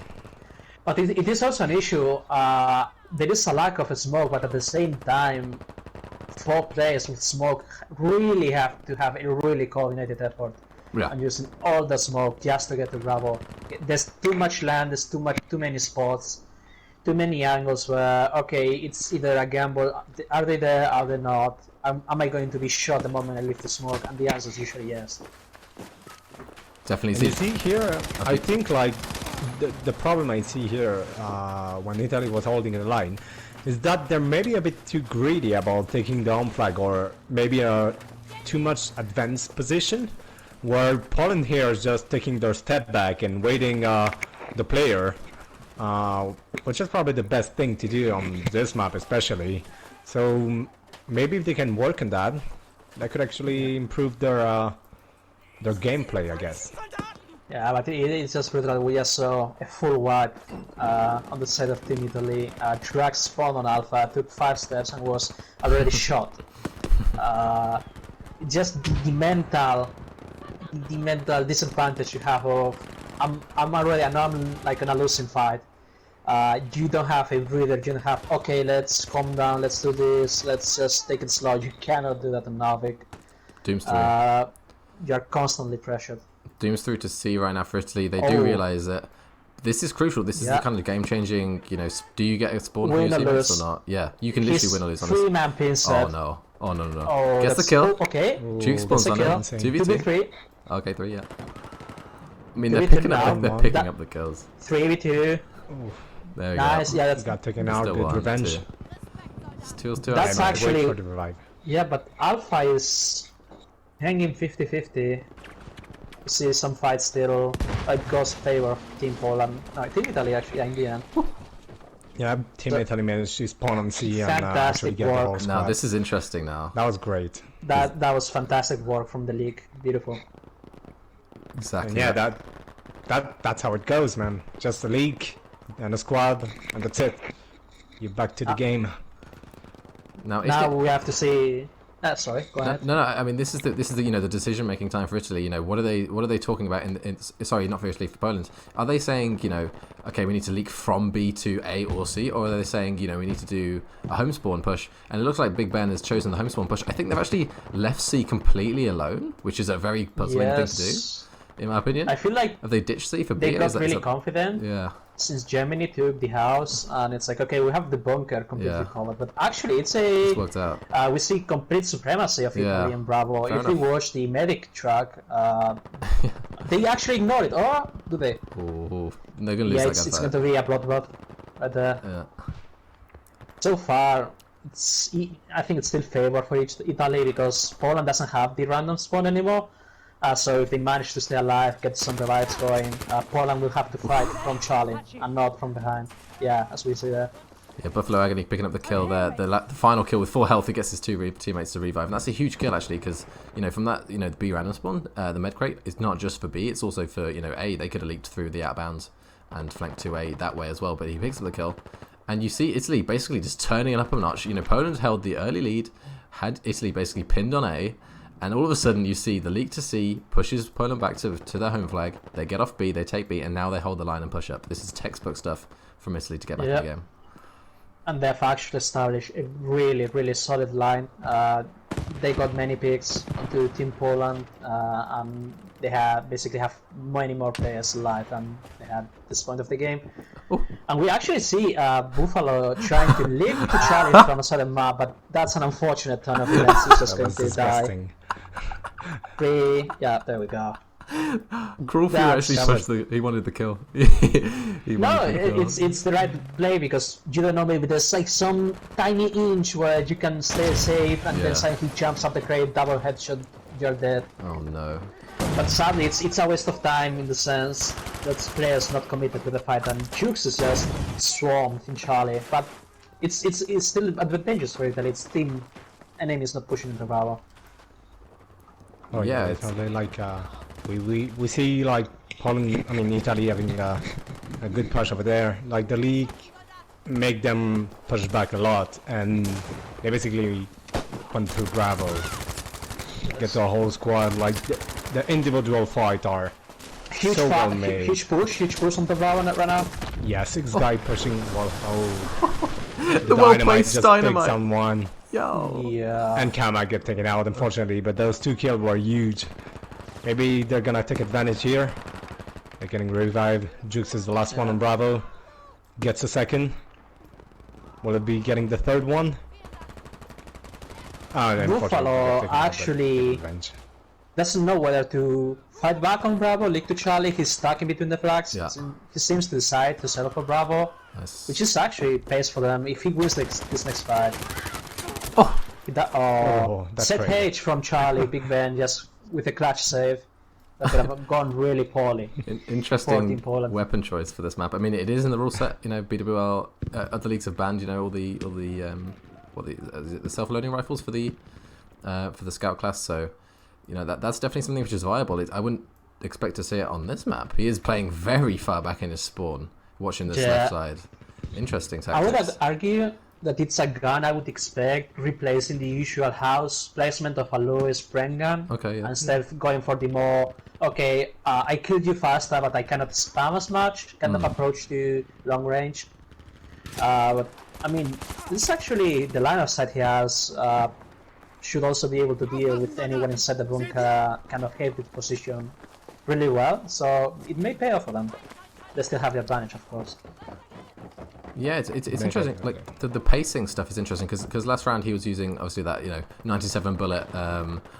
But it is also an issue. There is a lack of smoke, but at the same time, 4 players with smoke really have to have a really coordinated effort. Yeah. And using all the smoke just to get to Bravo. There's too much land, there's too many spots, too many angles where, okay, it's either a gamble, are they there, are they not? Am I going to be shot the moment I leave the smoke? And the answer is usually yes. Definitely. You see here, I think like the problem I see here when Italy was holding the line is that they're maybe a bit too greedy about taking the home flag, or maybe a too much advanced position, where Poland here is just taking their step back and waiting the player, which is probably the best thing to do on this map especially. So maybe if they can work on that, that could actually improve their gameplay, I guess. Yeah, but it's just brutal. We just saw a full wipe on the side of Team Italy. Drax spawned on Alpha, took 5 steps and was already shot. Just the mental disadvantage you have of I know I'm like in a losing fight. You don't have a breather. You don't have okay. Let's calm down. Let's do this. Let's just take it slow. You cannot do that in Navik. Doom's through. You're constantly pressured. Doom's through to C right now for Italy. They do realise that this is crucial. This is the kind of game-changing. Do you get a spawn for your teammates or not? Yeah, you can literally win or lose on this. 3-man pin set. Oh no. Oh, gets the kill. Okay. Juke spawns on it. 2v2. 2v3. Okay, 3. Yeah. I mean, they're picking up the kills. 3v2. There we nice. go. Yeah, that's Got taken out. Still Good one, revenge. 2. It's 2 That's Wait actually for the revive. yeah, but Alpha is hanging 50-50. You see some fights still. It goes in favor of Team Poland. No, Team Italy actually in the end. Yeah, Team Italy managed to spawn on C and actually Fantastic get the work. whole Now squad. this is interesting. Now That was great. That was fantastic work from the league. Beautiful. exactly. And yeah, that's how it goes, man. Just a league and a squad, and that's it. You're back to the game. Now We have to see. Sorry, go ahead. No. I mean, this is the the decision making time for Italy. What are they talking about? Sorry, not for Italy, for Poland. Are they saying okay, we need to leak from B to A or C, or are they saying we need to do a home spawn push? And it looks like Big Ben has chosen the home spawn push. I think they've actually left C completely alone, which is a very puzzling thing to do, in my opinion. I feel like Have they ditched C for B? they got really confident. Yeah. Since Germany took the house, and it's like, okay, we have the bunker completely covered, but actually it's It's worked out. we see complete supremacy of Italy and Bravo. Fair if you watch the medic track, they actually ignore it, or do they? Oh, they're gonna lose that it's gunfight. going to be a bloodbath right there. Yeah. So far, I think it's still favor for Italy because Poland doesn't have the random spawn anymore. So if they manage to stay alive, get some revives going, Poland will have to fight from Charlie and not from behind. Yeah, as we see there. Yeah, Buffalo Agony picking up the kill there. The final kill with full health, he gets his two teammates to revive. And that's a huge kill, actually, because, you know, from that, you know, the B random spawn, the med crate is not just for B, it's also for, you know, A. They could have leaked through the outbounds and flanked to A that way as well, but he picks up the kill. And you see Italy basically just turning it up a notch. You know, Poland held the early lead, had Italy basically pinned on A, and all of a sudden you see the leak to C pushes Poland back to their home flag. They get off B, they take B, and now they hold the line and push up. This is textbook stuff from Italy to get back in the game. And they've actually established a really, really solid line. They got many picks onto Team Poland, and they basically have many more players alive than they had at this point of the game. Oh. And we actually see Buffalo trying to leap to Charlie from a certain map, but that's an unfortunate turn of events. He's just going to die. Yeah, there we go. Cruelfield actually pushed he wanted the kill. It's the right play, because you don't know, maybe there's like some tiny inch where you can stay safe and then suddenly he jumps up the crate, double headshot, you're dead. Oh no. But sadly it's a waste of time in the sense that players not committed to the fight, and Jukes is just swarmed in Charlie, but it's still advantageous for Italy. It's team enemy is not pushing into Bravo. Oh yeah, it's they like we see like Poland, I mean Italy having a good push over there. Like the league make them push back a lot, and they basically went through Bravo, get the whole squad. Like the individual fight are huge so well made. Huge push on the Bravo right now. Yeah, 6 guy pushing. Well, the well-placed Dynamite. Someone. Yo. Yeah. And Kamak get taken out, unfortunately, but those 2 kills were huge. Maybe they're gonna take advantage here. They're getting revived. Jukes is the last one on Bravo. Gets a second. Will it be getting the third one? Oh, Buffalo actually doesn't know whether to fight back on Bravo, leak to Charlie. He's stuck in between the flags. Yeah. He seems to decide to settle for Bravo, which is actually pays for them if he wins this next fight. Set crazy. H from Charlie, Big Ben, just with a clutch save. That could have gone really poorly. Interesting weapon choice for this map. I mean, it is in the rule set. You know, BWL, other leagues have banned. You know, all the self-loading rifles for the scout class. So, you know, that's definitely something which is viable. I wouldn't expect to see it on this map. He is playing very far back in his spawn, watching this left side. Interesting tactics. I would argue that it's a gun I would expect replacing the usual house placement of a Lewis Brent gun. Okay, yeah. Instead of going for the more, I killed you faster, but I cannot spam as much kind of approach to long range. But I mean, this is actually the line of sight he has. Should also be able to deal with anyone inside the bunker kind of hate position really well. So it may pay off for them. They still have the advantage, of course. Yeah, it's interesting. Like the pacing stuff is interesting because last round he was using obviously that 97 bullet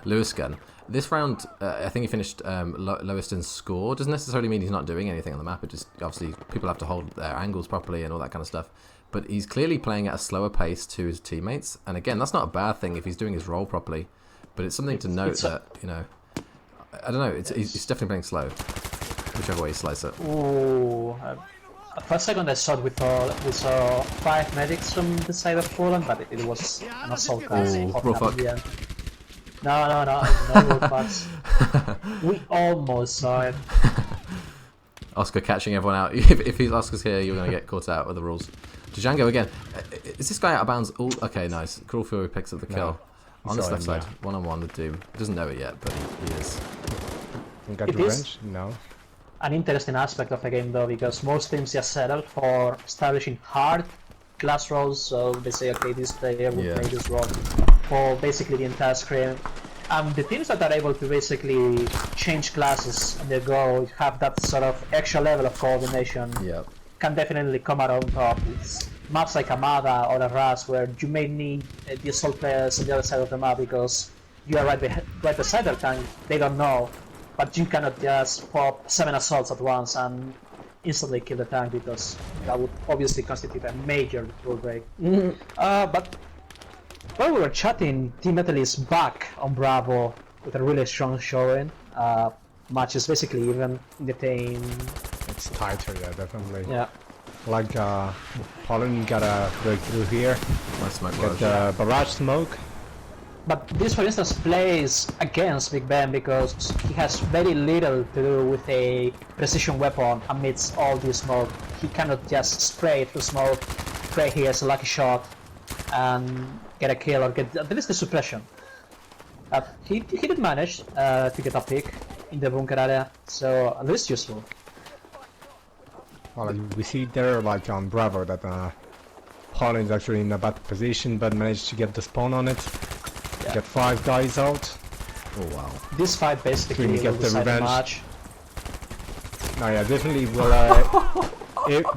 Lewis gun. This round I think he finished lowest in score. Doesn't necessarily mean he's not doing anything on the map. It just obviously people have to hold their angles properly and all that kind of stuff. But he's clearly playing at a slower pace to his teammates, and again that's not a bad thing if he's doing his role properly. But it's something to note that I don't know. He's definitely playing slow, whichever way you slice it. Ooh. For a second I thought we saw 5 medics from the side of Poland, but it was an assault class. No, Wolfpads. We almost saw it. Oscar catching everyone out. If Oscar's here, you're going to get caught out with the rules. Django again. Is this guy out of bounds? Okay, nice. Cruel Fury picks up the kill. On this left side, one-on-one with Doom. Doesn't know it yet, but he is. Got revenge? No. An interesting aspect of the game though, because most teams just settle for establishing hard class roles, so they say, okay, this player will play this role for basically the entire screen. The teams that are able to basically change classes on their go, have that sort of extra level of coordination, can definitely come out on top. It's maps like Amada or Arras where you may need the assault players on the other side of the map because you are right beside their tank, they don't know. But you cannot just pop 7 assaults at once and instantly kill the tank because that would obviously constitute a major rule break. But while we were chatting, Team Italy is back on Bravo with a really strong showing. matches basically even in the team. It's tighter, yeah, definitely. Yeah. Like Poland gotta break through here, Nice smoke get barrage. the barrage smoke. But this, for instance, plays against Big Ben because he has very little to do with a precision weapon amidst all this smoke. He cannot just spray through smoke, pray he has a lucky shot, and get a kill or get at least the suppression. He did manage to get a pick in the bunker area, so at least useful. Well, we see there, like on Bravo, that Poland is actually in a bad position, but managed to get the spawn on it. Yeah. Get 5 guys out. Oh wow. This fight basically Really get will the decide the revenge. match. No, yeah, definitely will.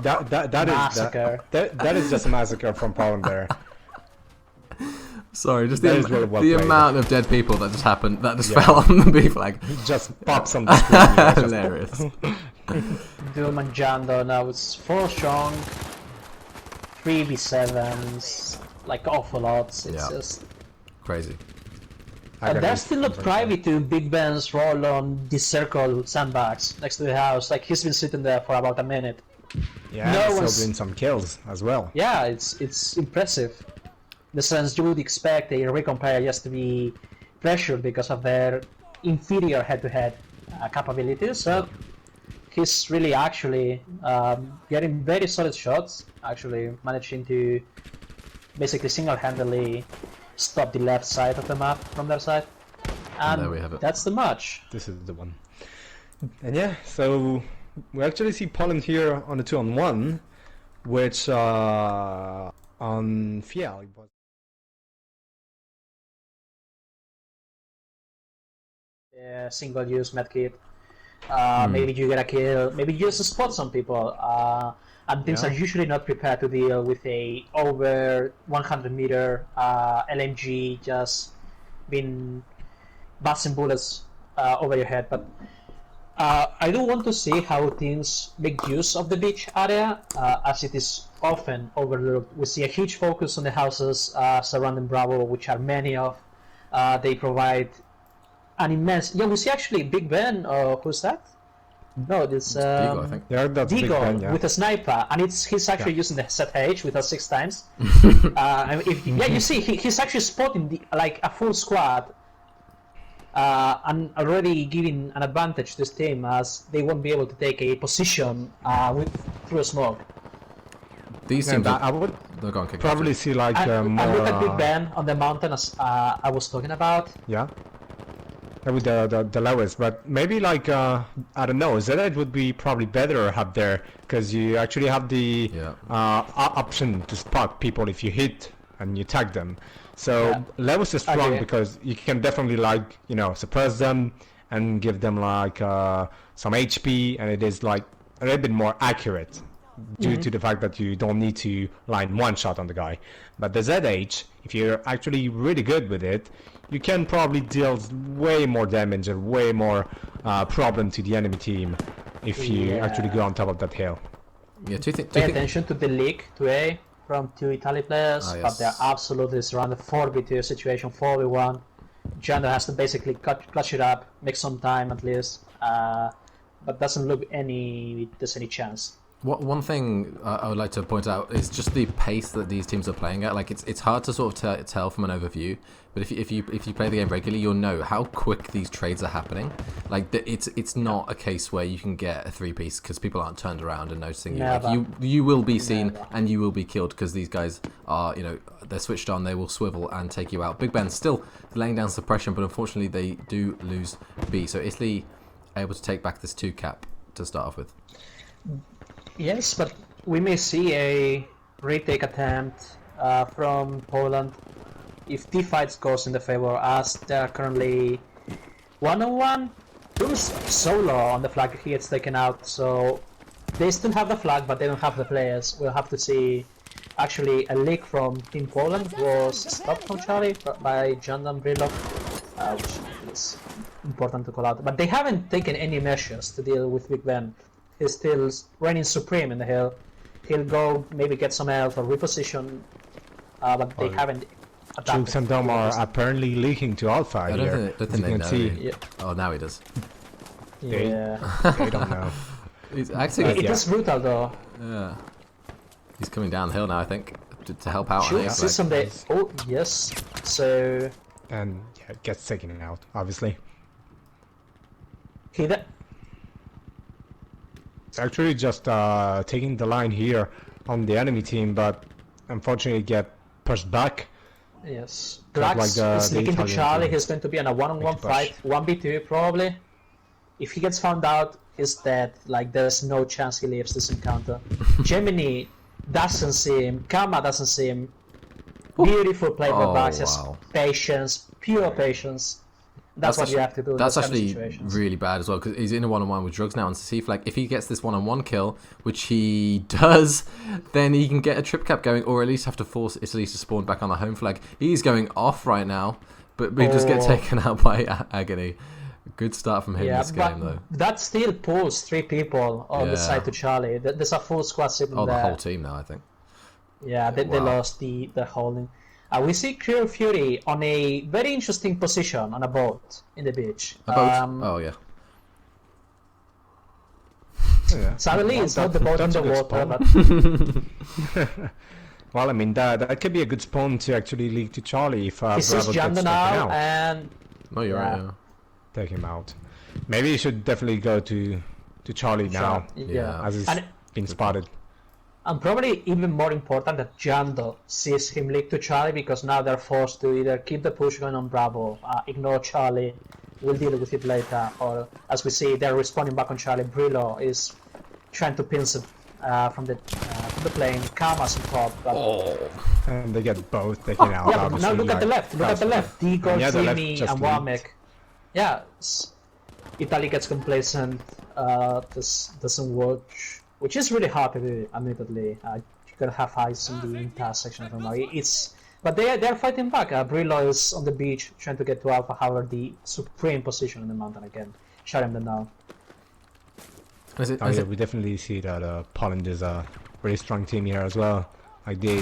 That Massacre. that is just a massacre from Poland there. Sorry, just That is really well the played. amount of dead people that just happened, that just Yeah. fell on the B flag. Just pops on the screen. You know, just- Hilarious. Doom and Jando now it's 4 strong, 3v7s, like awful odds. It's Yeah. just. Crazy. And they're still not privy to Big Ben's role on the circle sandbags next to the house. Like he's been sitting there for about a minute. Yeah, No still one's- doing some kills as well. Yeah, it's impressive. In the sense you would expect a recon player just to be pressured because of their inferior head-to-head capabilities. So he's really actually getting very solid shots. Actually managing to basically single-handedly stop the left side of the map from their side. And there we have it. that's the match. This is the one. And yeah, so we actually see Poland here on the 2-on-1, which on Fiel it was. Yeah, single-use medkit. Maybe you get a kill. Maybe you just spot some people. And teams Yeah. are usually not prepared to deal with a over 100-meter LMG just been busting bullets over your head. But I do want to see how teams make use of the beach area, as it is often overlooked. We see a huge focus on the houses surrounding Bravo, which are many of. They provide an immense. Yeah, we see actually Big Ben. Who's that? No, it's Vigo, I think. Yeah, that's Big Deagle Ben, yeah. with a sniper, and he's actually Yeah. using the ZH with us 6 times. Yeah, you see, he's actually spotting like a full squad, and already giving an advantage to this team as they won't be able to take a position through a smoke. These Yeah, teams that I are... would They're going kick probably see like And more. look at Big Ben on the mountain as I was talking about. Yeah. Yeah, with the lowest, but maybe like I don't know, ZH would be probably better up there because you actually have the Yeah. option to spot people if you hit and you tag them. So Yeah. levels is strong Okay. because you can definitely like suppress them and give them like some HP, and it is like a little bit more accurate due to the fact that you don't need to line one shot on the guy. But the ZH, if you're actually really good with it, you can probably deal way more damage and way more problem to the enemy team if you Yeah. actually go on top of that hill. Yeah, two Pay things. attention to the leak 2A from 2 Italy players, Ah, but they're yes. absolutely surrounded 4v2 situation, 4v1. Jando has to basically clutch it up, make some time at least, but doesn't look there's any chance. One thing I would like to point out is just the pace that these teams are playing at. Like it's hard to sort of tell from an overview, but if you play the game regularly, you'll know how quick these trades are happening. Like it's not a case where you can get a 3-piece because people aren't turned around and noticing you. Never. Like you will be seen Never. and you will be killed because these guys are they're switched on. They will swivel and take you out. Big Ben's still laying down suppression, but unfortunately they do lose B. So Italy able to take back this 2 cap to start off with. Yes, but we may see a retake attempt from Poland if the fight goes in the favor, as they're currently 1-on-1. Doom's solo on the flag, he gets taken out, so they still have the flag, but they don't have the players. We'll have to see. Actually, a leak from Team Poland was stopped from Charlie by Jandan Brilov, which is important to call out. But they haven't taken any measures to deal with Big Ben. He's still reigning supreme in the hill. He'll go maybe get some health or reposition, but they haven't Chooks and Dom are apparently leaking to Alpha I here. don't as think you they can know. see. Yeah. Oh, now he does. Yeah. They don't know. He's actually, It Yeah. is brutal though. yeah. He's coming down the hill now, I think, to help out on Shoot, A see flag. someday. Oh, yes. So, And yeah, it gets taken out, obviously. he It's actually just taking the line here on the enemy team, but unfortunately get pushed back. Yes. Not Drax like the is sneaking to Italian Charlie. team. He's going to be in a one-on-one Make a push. fight, 1v2 probably. If he gets found out, he's dead. Like, there's no chance he leaves this encounter. Gemini doesn't see him. Kama doesn't see him. Beautiful play by Oh, Bax. Just wow. patience, pure patience. That's what you have to do in That's those kind of actually situations. really bad as well because he's in a one-on-one with Drugs now on C flag. If he gets this one-on-one kill, which he does, then he can get a trip cap going, or at least have to force Italy to spawn back on the home flag. He's going off right now, but we just get Oh. taken out by Agony. Good start from him Yeah, this game though. that still pulls 3 people on the Yeah. side to Charlie. There's a full squad sitting Oh, the there. whole team now, I think. Yeah, they Wow. lost the holding. We see Clear Fury on a very interesting position on a boat in the beach. A boat? Oh yeah. Yeah. Sadly, it's not the boat in That's the a good water, spawn. but Well, I mean, that could be a good spawn to actually leak to Charlie if he sees Bravo gets Janda taken now, out. and Oh, you're right. Yeah. Yeah. Take him out. Maybe he should definitely go to Charlie now, yeah. as he's And, been spotted. and probably even more important that Jando sees him leak to Charlie, because now they're forced to either keep the push going on Bravo, ignore Charlie, we'll deal with it later, or as we see, they're responding back on Charlie. Brillo is trying to pinch it from the plane. Kama's on top, but Oh. And they get both taken out, yeah, but obviously. now look at the like, left. Look at the left. Digo, And yeah, the left Jimmy, just and leaked. Wamek. Yeah, Italy gets complacent. This doesn't work, which is really hard to do. Admittedly, you gotta have eyes in the intersection of them. But they're fighting back. Brillo is on the beach trying to get to Alpha. However, the supreme position in the mountain again, shutting them down. Is it, Oh is yeah, it, we definitely see that Poland is a very strong team here as well. Like they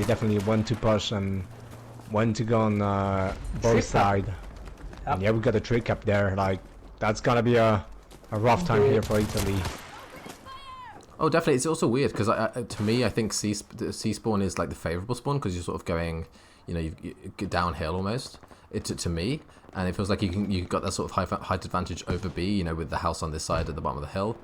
definitely want to push and want to go on both Trick up. sides. And yeah, we got a trick up there. Like that's gonna be a rough time Yeah. here for Italy. Oh, definitely. It's also weird because to me, I think C spawn is like the favorable spawn because you're sort of going, you know, you get downhill almost. To me, and it feels like you've got that sort of height advantage over B, you know, with the house on this side at the bottom of the hill.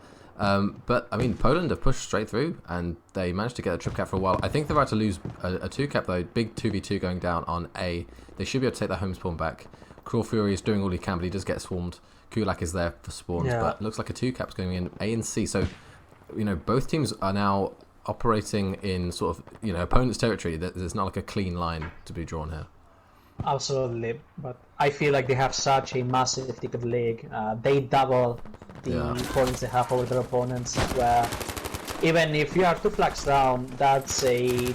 But I mean, Poland have pushed straight through and they managed to get a trip cap for a while. I think they're about to lose a 2 cap though. Big 2v2 going down on A. They should be able to take their home spawn back. Cruel Fury is doing all he can, but he does get swarmed. Kulak is there for spawns, Yeah. but it looks like a 2 cap's going in A and C. So, you know, both teams are now operating in sort of, you know, opponent's territory. There's not like a clean line to be drawn here. Absolutely, but I feel like they have such a massive ticket league. They double the Yeah. points they have over their opponents. Where even if you are 2 flags down, that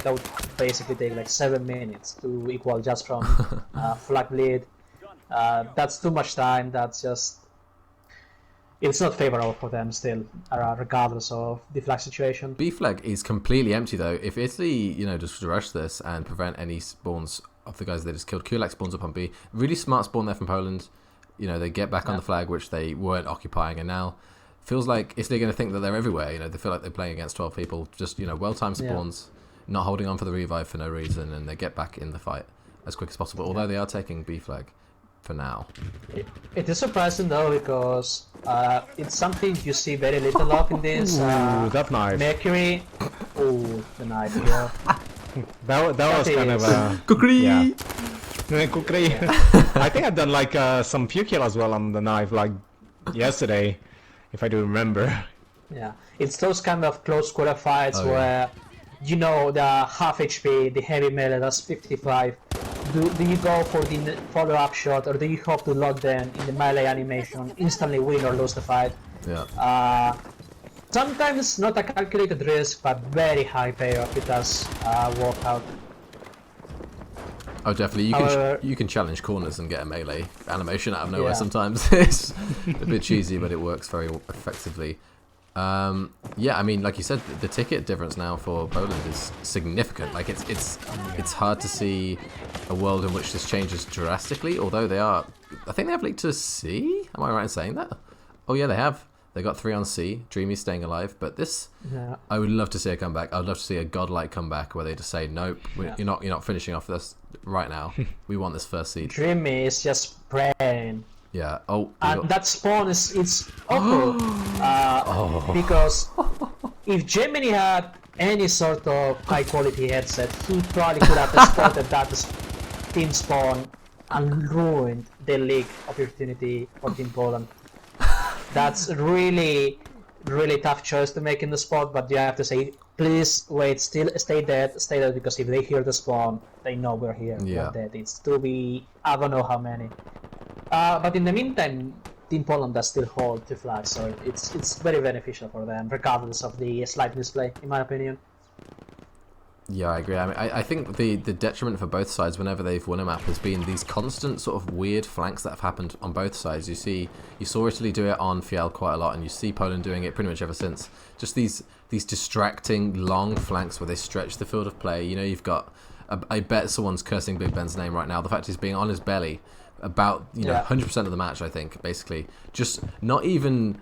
would basically take like 7 minutes to equal just from flag lead. That's too much time. That's just it's not favorable for them still, regardless of the flag situation. B flag is completely empty though. If Italy, you know, just rush this and prevent any spawns of the guys they just killed, Kulak spawns up on B. Really smart spawn there from Poland. You know, they get back on the flag, which they weren't occupying, and now feels like Italy are going to think that they're everywhere. You know, they feel like they're playing against 12 people. Just, you know, well-timed spawns, not holding on for the revive for no reason, and they get back in the fight as quick as possible. Although they are taking B flag for now. It is surprising though, because it's something you see very little of in this. Ooh, that knife. Mercury. Oh, the knife. Yeah. That was kind of a Kukri! yeah. Kukri. I think I've done like some few kill as well on the knife, like yesterday, if I do remember. Yeah, it's those kind of close quarter fights Oh, yeah. where you know the half HP, the heavy melee, that's 55. Do you go for the follow-up shot, or do you hope to lock them in the melee animation, instantly win or lose the fight? Yeah. Sometimes not a calculated risk, but very high payoff. It does work out. Oh, definitely. However- You can challenge corners and get a melee animation out of nowhere Yeah. sometimes. It's a bit cheesy, but it works very effectively. Yeah, I mean, like you said, the ticket difference now for Poland is significant. Like it's hard to see a world in which this changes drastically. Although I think they have leaked to C. Am I right in saying that? Oh yeah, they have. They got 3 on C. Dreamy staying alive, but this, I would love to see a comeback. I'd love to see a godlike comeback where they just say, nope, you're not finishing off this right now. We want this first seed. Dreamy is just praying. Yeah. Oh. And that spawn it's awful because if Gemini had any sort of high quality headset, he probably could have spotted that team spawn and ruined the league opportunity for Team Poland. That's really tough choice to make in the spot, but you have to say, please wait, stay dead, because if they hear the spawn, they know we're here. Yeah. We're dead. It's to be, I don't know how many. But in the meantime, Team Poland does still hold 2 flags, so it's very beneficial for them, regardless of the slight misplay, in my opinion. Yeah, I agree. I mean, I think the detriment for both sides whenever they've won a map has been these constant sort of weird flanks that have happened on both sides. You saw Italy do it on Fiel quite a lot, and you see Poland doing it pretty much ever since. Just these distracting long flanks where they stretch the field of play. You know, you've got, I bet someone's cursing Big Ben's name right now. The fact he's being on his belly about 100% of the match, I think, basically. Just not even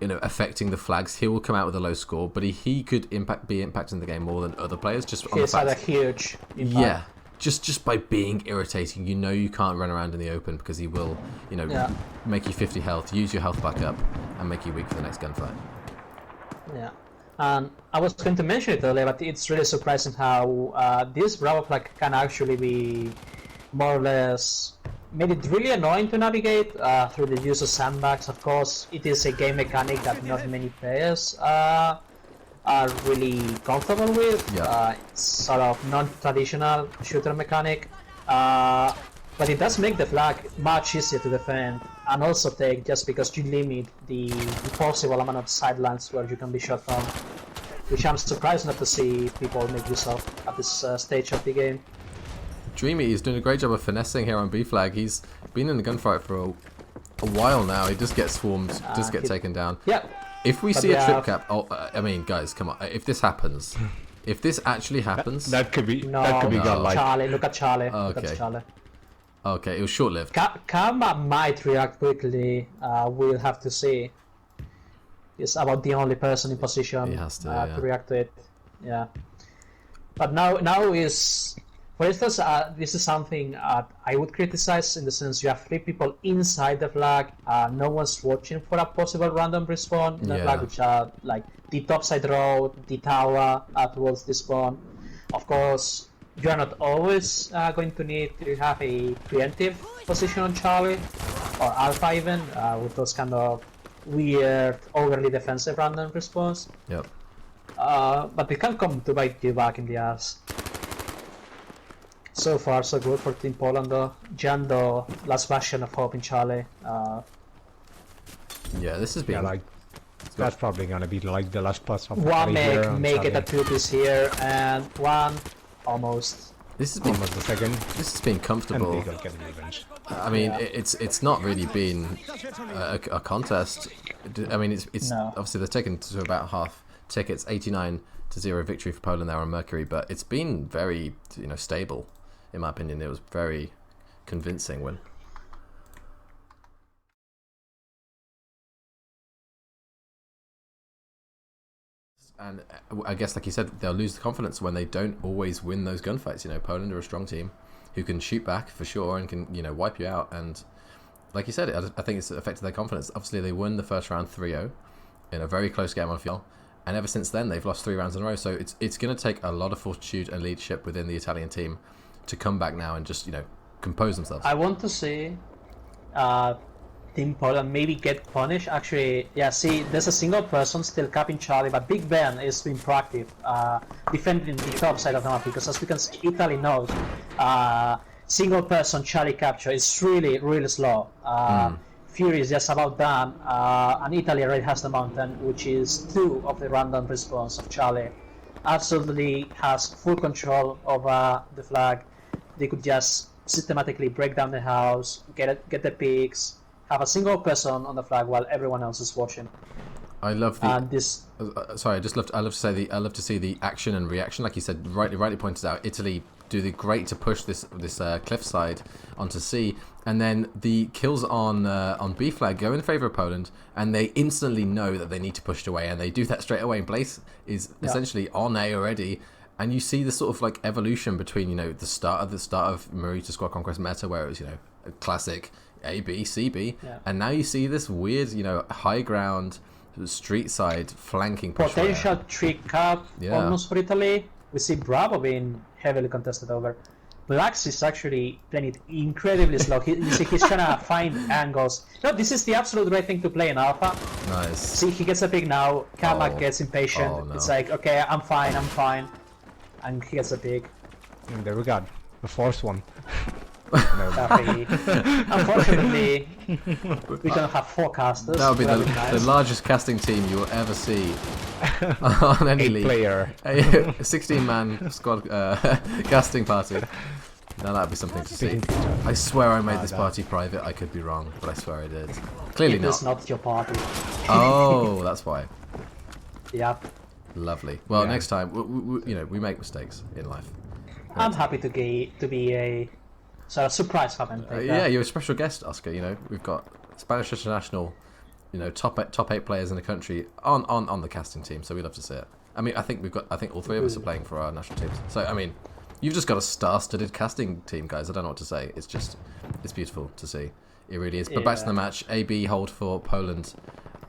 affecting the flags. He will come out with a low score, but he could be impacting the game more than other players. Just on the fact, had a huge impact. Yeah, just by being irritating. You can't run around in the open because he will, make you 50 health, use your health back up, and make you weak for the next gunfight. Yeah, and I was going to mention it earlier, but it's really surprising how this Bravo flag can actually be more or less made it really annoying to navigate through the use of sandbags. Of course, it is a game mechanic that not many players are really comfortable with. Yeah. It's sort of non-traditional shooter mechanic, but it does make the flag much easier to defend and also take, just because you limit the possible amount of sidelines where you can be shot from, which I'm surprised not to see people make use of at this stage of the game. Dreamy is doing a great job of finessing here on B flag. He's been in the gunfight for a while now. He just gets swarmed, just get taken down. Yeah. If we see a trip cap, I mean, guys, come on. If this happens, if this actually happens, that could be godlike. Charlie, look at Charlie. Okay. Look at Charlie. Okay, it was short-lived. Karma might react quickly. We'll have to see. He's about the only person in position to react to it. Yeah. But now is. For instance, this is something I would criticize in the sense you have 3 people inside the flag, no one's watching for a possible random respawn in the flag, which are like the topside road, the tower towards the spawn. Of course, you are not always going to need to have a preemptive position on Charlie, or Alpha even, with those kind of weird, overly defensive random respawns. Yep. But it can come to bite you back in the ass. So far, so good for Team Poland, though. Jando, last bastion of hope in Charlie. Yeah, this has been... that's probably gonna be like the last pass of one make it a 2-piece here, and one almost. This has been almost the second. This has been comfortable. And Beagle getting revenge. I mean, it's not really been a contest. I mean, it's obviously they're taken to about half tickets, 89-0 victory for Poland there on Mercury, but it's been very stable. In my opinion, it was very convincing win. And I guess, like you said, they'll lose the confidence when they don't always win those gunfights. Poland are a strong team who can shoot back for sure and can wipe you out. And like you said, I think it's affected their confidence. Obviously, they won the first round 3-0 in a very close game on Fiel. And ever since then, they've lost 3 rounds in a row. So it's going to take a lot of fortitude and leadership within the Italian team to come back now and just, compose themselves. I want to see Team Poland maybe get punished. Actually, yeah, see, there's a single person still capping Charlie, but Big Ben is being proactive, defending the top side of the map, because as we can see, Italy knows single person Charlie capture is really, really slow. Fury is just about done, and Italy already has the mountain, which is 2 of the random response of Charlie. Absolutely has full control over the flag. They could just systematically break down the house, get the peaks, have a single person on the flag while everyone else is watching. I love the. And this, Sorry, I love to say I love to see the action and reaction, like you said, rightly pointed out. Italy do the great to push this cliffside onto C, and then the kills on B flag go in favor of Poland, and they instantly know that they need to push it away, and they do that straight away. And Blaze is essentially on A already, and you see the sort of like evolution between the start of Marita Squad Conquest meta, where it was a classic A B C B, and now you see this weird high ground street side flanking push potential trick cap almost for Italy. We see Bravo being heavily contested over. Blax is actually playing it incredibly slow. You see he's trying to find angles. No, this is the absolute right thing to play in Alpha. Nice. See, he gets a pick now. Kamak gets impatient. Oh, no. It's like, okay, I'm fine. And he gets a pick. And there we go. The fourth one. Unfortunately, we don't have forecasters. That would be the largest casting team you will ever see on any league. Player. A 16-man squad casting party. Now that'd be something to see. I swear I made this party private. I could be wrong, but I swear I did. Clearly It is not your party. Oh, that's why. Yep. Lovely. Well, Yeah. next time, we make mistakes in life. I'm happy to be a sort of surprise comment. Yeah, you're a special guest, Oscar. We've got Spanish international, top 8 players in the country on the casting team, so we love to see it. I mean, I think all 3 of us are playing for our national teams. So I mean, you've just got a star-studded casting team, guys. I don't know what to say. It's beautiful to see. It really is. But back to the match. AB hold for Poland.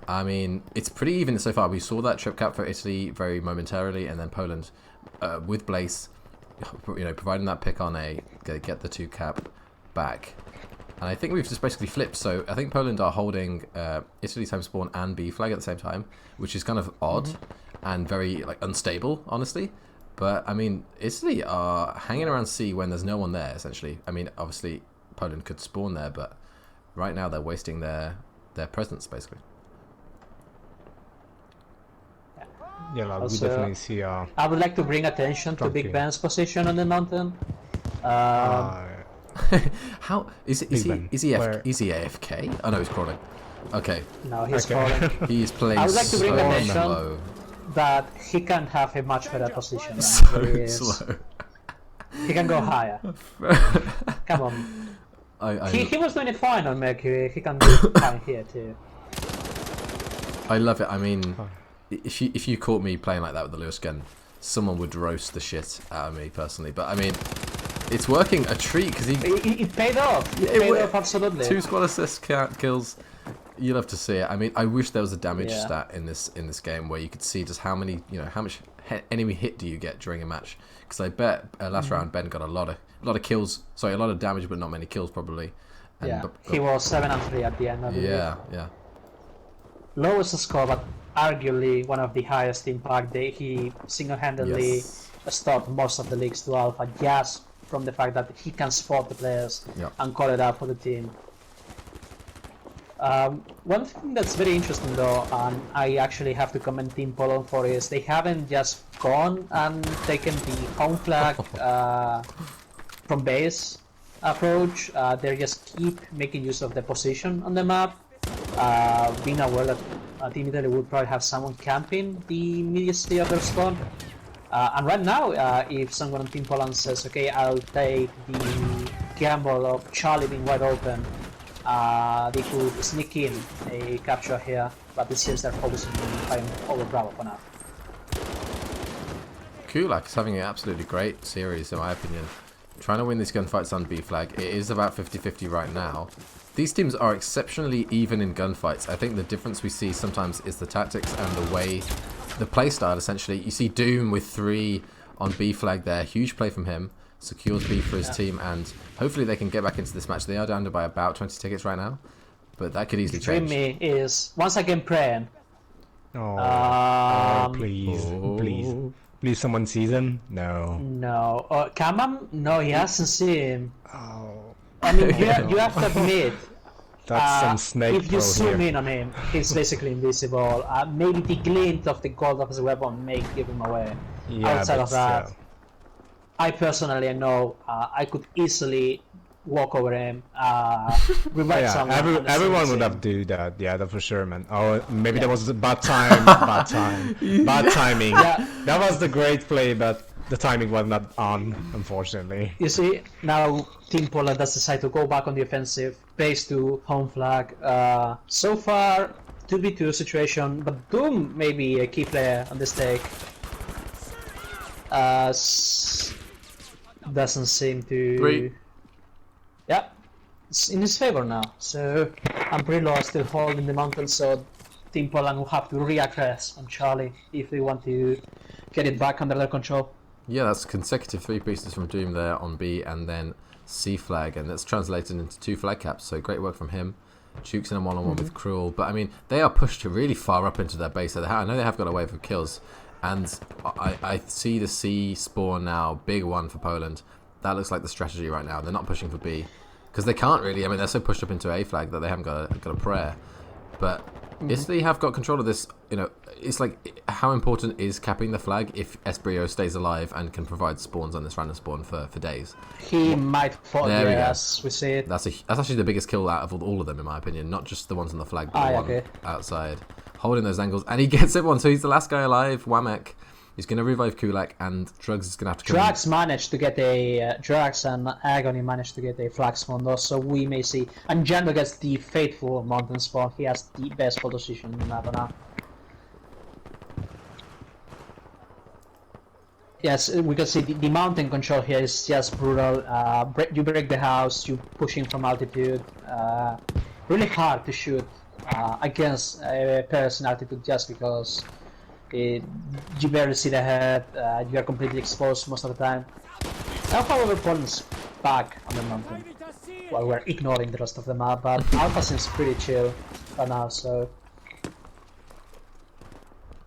I mean, it's pretty even so far. We saw that trip cap for Italy very momentarily, and then Poland with Blaze, providing that pick on A, get the 2 cap back. And I think we've just basically flipped. So I think Poland are holding Italy's home spawn and B flag at the same time, which is kind of odd and very unstable, honestly. But I mean, Italy are hanging around C when there's no one there, essentially. I mean, obviously Poland could spawn there, but right now they're wasting their presence, basically. Yeah, we Also, definitely see. I would like to bring attention to Big Strong Ben's position on the mountain. How is Big Ben. he AFK? Oh no, he's crawling. Okay, No, he's Okay. falling. he's playing I would like to bring so attention slow. That he can have a much better position. Than So he is. slow. He can go higher. Come on. He was doing it fine on Mercury. He can do it fine here too. I love it. I mean, if you caught me playing like that with the Lewis gun, someone would roast the shit out of me personally. But I mean, it's working a treat because It paid off. It Yeah, paid it- off absolutely. 2 squad assist kills. You love to see it. I mean, I wish there was a damage Yeah. stat in this game where you could see just how many, how much enemy hit do you get during a match. Because I bet last round Ben got a lot of kills. Sorry, a lot of damage, but not many kills probably. And Yeah, but- he was 7-3 at the end. I believe. yeah. Lowest score, but arguably one of the highest impact. He single-handedly Yes. stopped most of the leagues to Alpha just from the fact that he can spot the players Yeah. and call it out for the team. One thing that's very interesting though, and I actually have to commend Team Poland for, is they haven't just gone and taken the home flag from base approach. They just keep making use of the position on the map, being aware that Team Italy would probably have someone camping the immediacy of their spawn. And right now, if someone on Team Poland says, okay, I'll take the gamble of Charlie being wide open, they could sneak in a capture here, but it seems they're focusing on fighting over Bravo for now. Kulak is having an absolutely great series, in my opinion. Trying to win these gunfights on B flag. It is about 50-50 right now. These teams are exceptionally even in gunfights. I think the difference we see sometimes is the tactics and the way, the play style essentially. You see Doom with 3 on B flag there. Huge play from him. Secures B for his team, and hopefully they can get back into this match. They are down to by about 20 tickets right now, but that could easily change. Dreamy is once again praying. Please, someone sees him. No. No. Kamam? No, he hasn't seen him. Oh, I mean, you have to admit, that's some snake if you pro zoom here. in on him, he's basically invisible. Maybe the glint of the gold of his weapon may give him away. Yeah, Outside but of that, still. I personally know I could easily walk over him, revive Yeah, someone. and the everyone same would have thing. do that. Yeah, that's for sure, man. Oh, maybe that was a bad time, bad time, bad timing. Yeah. That was the great play, but the timing was not on, unfortunately. You see, now Team Poland has decided to go back on the offensive, base to home flag. So far, 2v2 situation, but Doom may be a key player on this take. Doesn't seem to. 3. Yeah, it's in his favor now. So Umbrella are still holding the mountain, so Team Poland will have to reaggress on Charlie if they want to get it back under their control. Yeah, that's consecutive 3 pieces from Doom there on B and then C flag, and that's translated into 2 flag caps. So great work from him. Jukes in a one-on-one with Cruel, but I mean they are pushed really far up into their base. So I know they have got away with kills, and I see the C spawn now, big one for Poland. That looks like the strategy right now. They're not pushing for B because they can't really. I mean they're so pushed up into A flag that they haven't got a prayer. But Italy have got control of this. You know, it's like how important is capping the flag if Esprio stays alive and can provide spawns on this random spawn for days. He might fall, There we go. as we see it. That's actually the biggest kill out of all of them in my opinion, not just the ones on the flag, but the one okay. outside, holding those angles, and he gets everyone. So he's the last guy alive. Wamek. He's going to revive Kulak, and Drugs is going to have to come. Drax managed to get a Drax and Agony managed to get a flag spawn though, so we may see. And Jando gets the faithful mountain spawn. He has the best position in the map now. Yes, we can see the mountain control here is just brutal. You break the house, you pushing from altitude. Really hard to shoot against a person altitude just because you barely see the head. You are completely exposed most of the time. Now, however, Poland's back on the mountain while we're ignoring the rest of the map, but Alpha seems pretty chill for now. So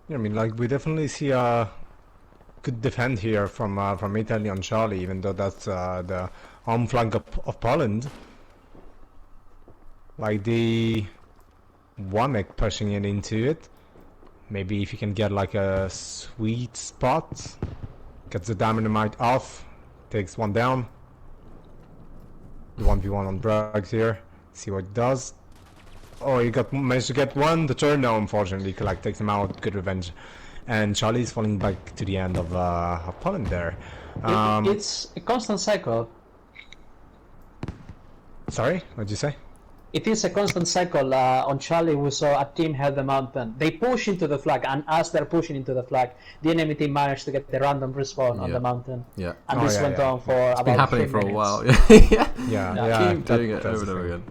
Yeah, I mean, like we definitely see a good defend here from Italy on Charlie, even though that's the home flank of Poland. Like the Wamek pushing it into it. Maybe if you can get like a sweet spot, gets the dynamite off, takes one down. The 1v1 on Drugs here. See what it does. Oh, you managed to get one. The turn now, unfortunately, like takes him out. Good revenge. And Charlie's falling back to the end of Poland there. it's a constant cycle. Sorry, what'd you say? It is a constant cycle. On Charlie, we saw a team held the mountain. They push into the flag, and as they're pushing into the flag, the enemy team managed to get the random respawn on Yeah. the mountain. Yeah, And Oh, this yeah, went yeah. on for it's about been happening 3 for a minutes. while. yeah, Yeah, keep doing it that's over and the over thing. again.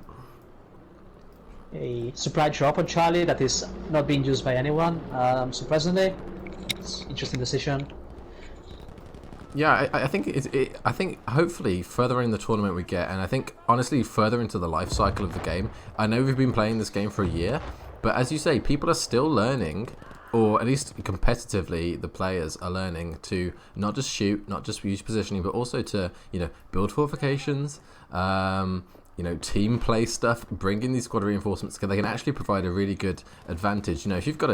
A supply drop on Charlie that is not being used by anyone, surprisingly. It's interesting decision. Yeah, I think I think hopefully further in the tournament we get, and I think honestly further into the life cycle of the game. I know we've been playing this game for a year, but as you say, people are still learning, or at least competitively, the players are learning to not just shoot, not just use positioning, but also to build fortifications. Team play stuff, bring in these squad reinforcements because they can actually provide a really good advantage. If you've got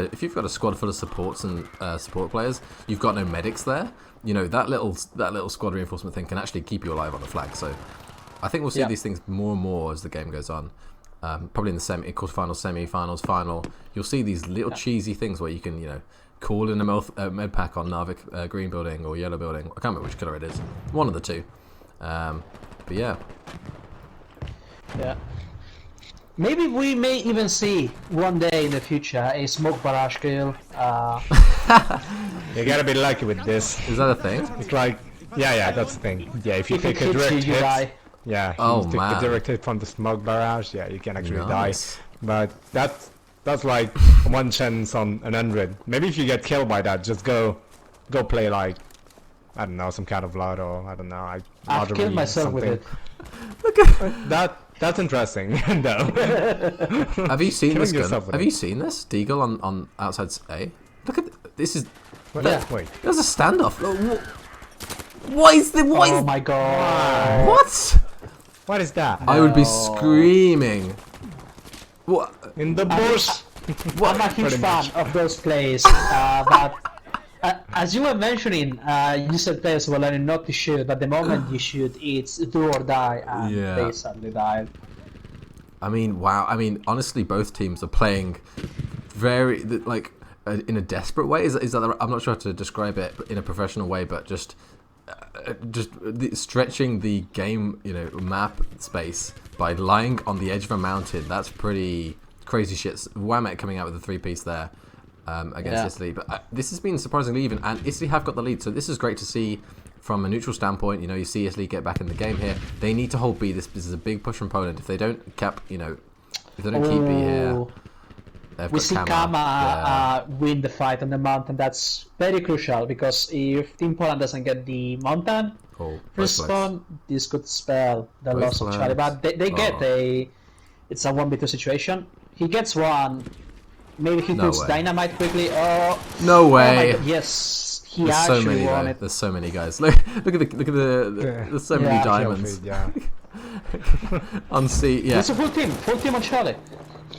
a squad full of supports and support players, you've got no medics there. That little squad reinforcement thing can actually keep you alive on the flag. So I think we'll see these things more and more as the game goes on. Probably in the quarterfinals, semi-finals, final, you'll see these little cheesy things where you can call in a med pack on Narvik green building or yellow building. I can't remember which colour it is. One of the two. But yeah. Yeah. Maybe we may even see one day in the future a smoke barrage kill. You gotta be lucky with this. Is that a thing? It's like, yeah, that's the thing. Yeah, if you If it take a hits direct you, you hit, die. yeah, if Oh, you take man. the direct hit from the smoke barrage, yeah, you can actually Nice. die. But that's like one chance on 100. Maybe if you get killed by that, just go play like, I don't know, some kind of blood or I don't know. I've lottery, killed myself with something. it. That's interesting. No. Have you seen Killing this gun? yourself with Have it. you seen this Deagle on outside A? Look at this. Is Yeah. Wait. there's a standoff. Look, what is the what? Oh Is, my god. what? What is that? I would be No. screaming. What? In the bush. I'm a huge Pretty fan much. of those plays, but As you were mentioning, you said players were learning not to shoot, but the moment you shoot, it's do or die, and Yeah. they suddenly died. I mean, wow. I mean, honestly, both teams are playing very like in a desperate way. Is that I'm not sure how to describe it in a professional way, but just stretching the game, map space by lying on the edge of a mountain. That's pretty crazy shit. Wamet coming out with a 3-piece there against Italy, but this has been surprisingly even, and Italy have got the lead. So this is great to see. From a neutral standpoint, you see Italy get back in the game here. They need to hold B. This is a big push from Poland. If they don't keep B here, they've we got see Kama. Kama win the fight on the mountain. That's very crucial because if Team Poland doesn't get the mountain first spawn, this could spell the loss of Charlie. But they get it's a 1v2 situation. He gets one. Maybe he puts dynamite quickly. Oh no way! Oh yes. There's so many won it. There's so many guys. Look at there's so many diamonds. On C, yeah. It's a full team on Charlie.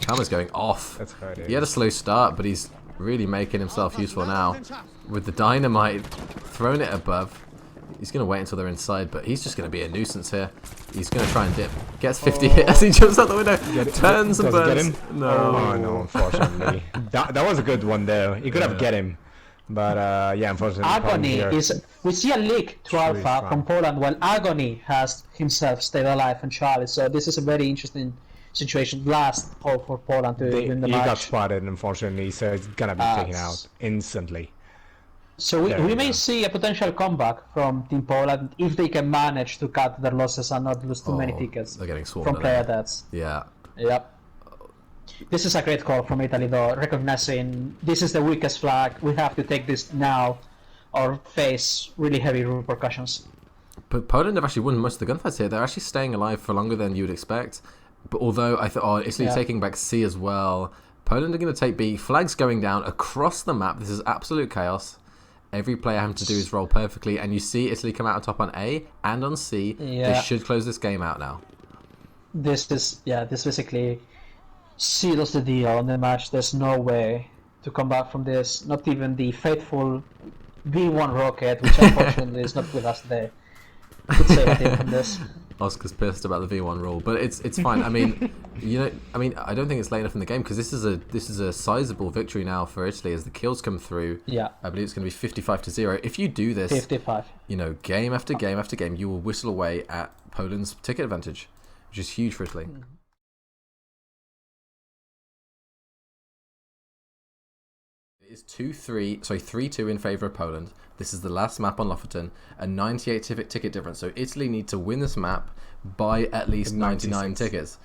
Kama's going off. That's right. He had a slow start, but he's really making himself useful now. With the dynamite, throwing it above. He's going to wait until they're inside, but he's just going to be a nuisance here. He's going to try and dip. Gets 50 hit as he jumps out the window. Turns and burns. Get him? No, unfortunately. that was a good one there. You could have get him. But yeah, unfortunately. Agony is. We see a leak to Alpha from Poland while Agony has himself stayed alive on Charlie. So this is a very interesting situation. Last hope for Poland to win the match. He got spotted, unfortunately, so it's gonna be taken out instantly. So we may see a potential comeback from Team Poland if they can manage to cut their losses and not lose too many tickets they're getting from player deaths. Yeah. Yep. This is a great call from Italy, though, recognizing this is the weakest flag. We have to take this now or face really heavy repercussions. But Poland have actually won most of the gunfights here. They're actually staying alive for longer than you would expect. But although I thought, Italy taking back C as well. Poland are going to take B. Flags going down across the map. This is absolute chaos. Every player having to do his role perfectly. And you see Italy come out on top on A and on C. Yeah. They should close this game out now. This basically seals the deal on the match. There's no way to come back from this. Not even the faithful V1 rocket, which unfortunately is not with us today, could save a team from this. Oscar's pissed about the V1 rule, but it's fine. I mean, I don't think it's late enough in the game because this is a sizable victory now for Italy as the kills come through. Yeah, I believe it's going to be 55-0. If you do this, 55. Game after game after game, you will whistle away at Poland's ticket advantage, which is huge for Italy. It's 3-2 in favour of Poland. This is the last map on Lofoten, a 98 ticket difference. So Italy need to win this map by at least 99 tickets,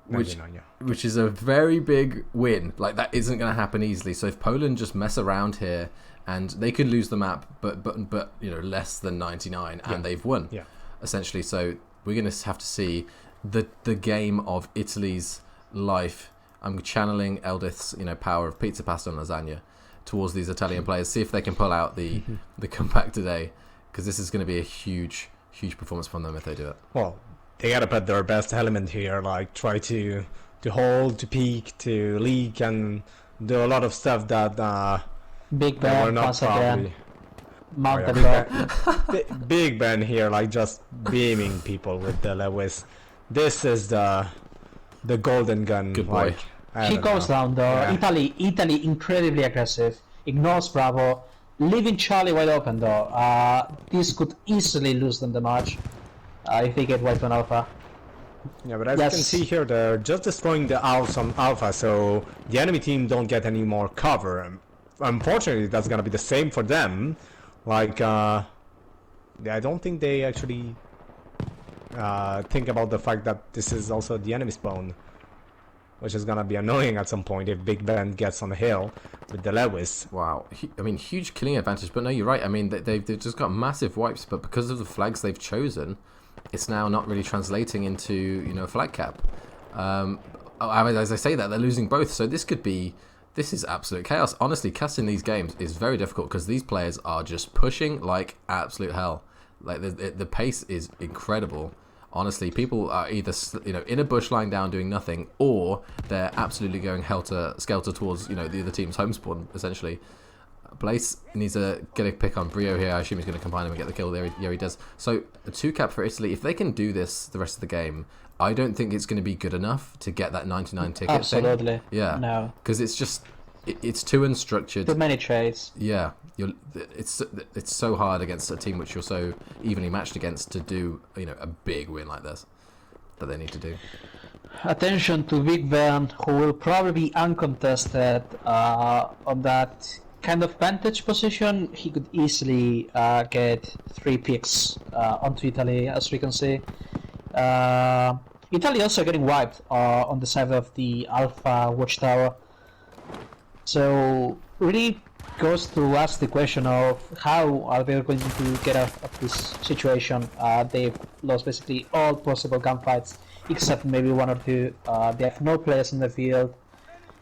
which is a very big win. Like that isn't going to happen easily. So if Poland just mess around here, and they could lose the map, but less than 99, and they've won essentially. So we're going to have to see the game of Italy's life. I'm channeling Eldith's power of pizza, pasta, and lasagna towards these Italian players. See if they can pull out the comeback today, because this is going to be a huge performance from them if they do it. Well, they gotta put their best element here, like try to hold, to peak, to leak, and do a lot of stuff that Big Ben once again. Big Ben here, like just beaming people with the Lewis. This is the golden gun. Good boy. He goes down though. Yeah. Italy incredibly aggressive. Ignores Bravo, leaving Charlie wide open though. This could easily lose them the match if they get wiped on Alpha. Yeah, but as you can see here, they're just destroying the owls on Alpha, so the enemy team don't get any more cover. Unfortunately, that's gonna be the same for them. Like, I don't think they actually think about the fact that this is also the enemy spawn, which is gonna be annoying at some point if Big Ben gets on the hill with the Lewis. Wow, I mean, huge killing advantage. But no, you're right. I mean, they've just got massive wipes, but because of the flags they've chosen, it's now not really translating into a flag cap. As I say that, they're losing both, so this is absolute chaos. Honestly, casting these games is very difficult because these players are just pushing like absolute hell. Like the pace is incredible. Honestly, people are either in a bush lying down doing nothing, or they're absolutely going helter skelter towards the other team's home spawn essentially. Blaze needs to get a pick on Brio here. I assume he's going to combine him and get the kill there. Yeah, he does. So a 2-cap for Italy. If they can do this the rest of the game, I don't think it's going to be good enough to get that 99 ticket Absolutely. thing. Yeah. No. Because it's just, it's too unstructured. Too many trades. Yeah. It's so hard against a team which you're so evenly matched against to do, a big win like this that they need to do. Attention to Big Ben, who will probably be uncontested on that kind of vantage position. He could easily get 3 picks onto Italy, as we can see. Italy also getting wiped on the side of the Alpha Watchtower. So really goes to ask the question of how are they going to get out of this situation. They've lost basically all possible gunfights except maybe 1 or 2. They have no players in the field.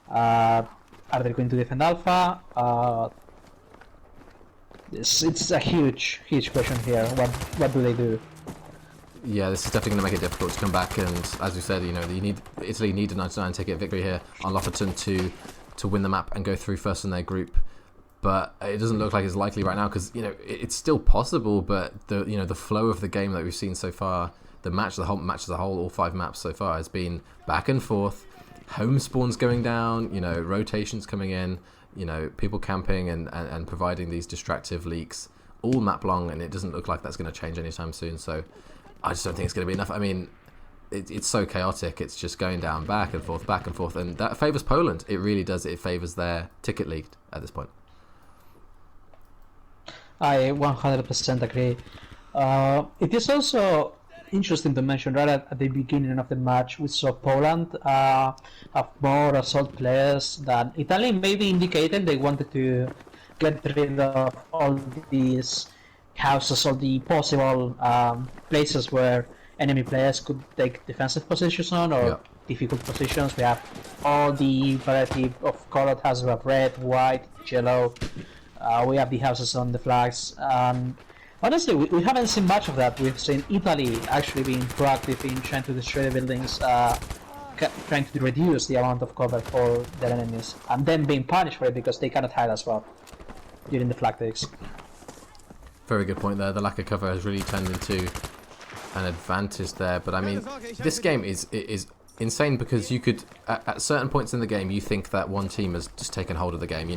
Are they going to defend Alpha? It's a huge question here. What do they do? Yeah, this is definitely going to make it difficult to come back, and as you said, Italy need a 99 ticket victory here on Lofoten to win the map and go through first in their group. But it doesn't look like it's likely right now because it's still possible. But the flow of the game that we've seen so far, the whole match as a whole, all 5 maps so far has been back and forth. Home spawns going down, rotations coming in, people camping and providing these distractive leaks all map long, and it doesn't look like that's going to change anytime soon. So I just don't think it's going to be enough. I mean, it's so chaotic. It's just going down back and forth, and that favours Poland. It really does. It favours their ticket lead at this point. I 100% agree. It is also interesting to mention right at the beginning of the match we saw Poland have more assault players than Italy. Maybe indicated they wanted to get rid of all these houses, all the possible places where enemy players could take defensive positions on or difficult positions. We have all the variety of color houses. We have red, white, yellow. We have the houses on the flags. Honestly, we haven't seen much of that. We've seen Italy actually being proactive in trying to destroy the buildings, trying to reduce the amount of cover for their enemies, and then being punished for it because they cannot hide as well during the flag takes. Very good point there. The lack of cover has really turned into an advantage there. But I mean, this game is insane because you could, at certain points in the game, you think that one team has just taken hold of the game.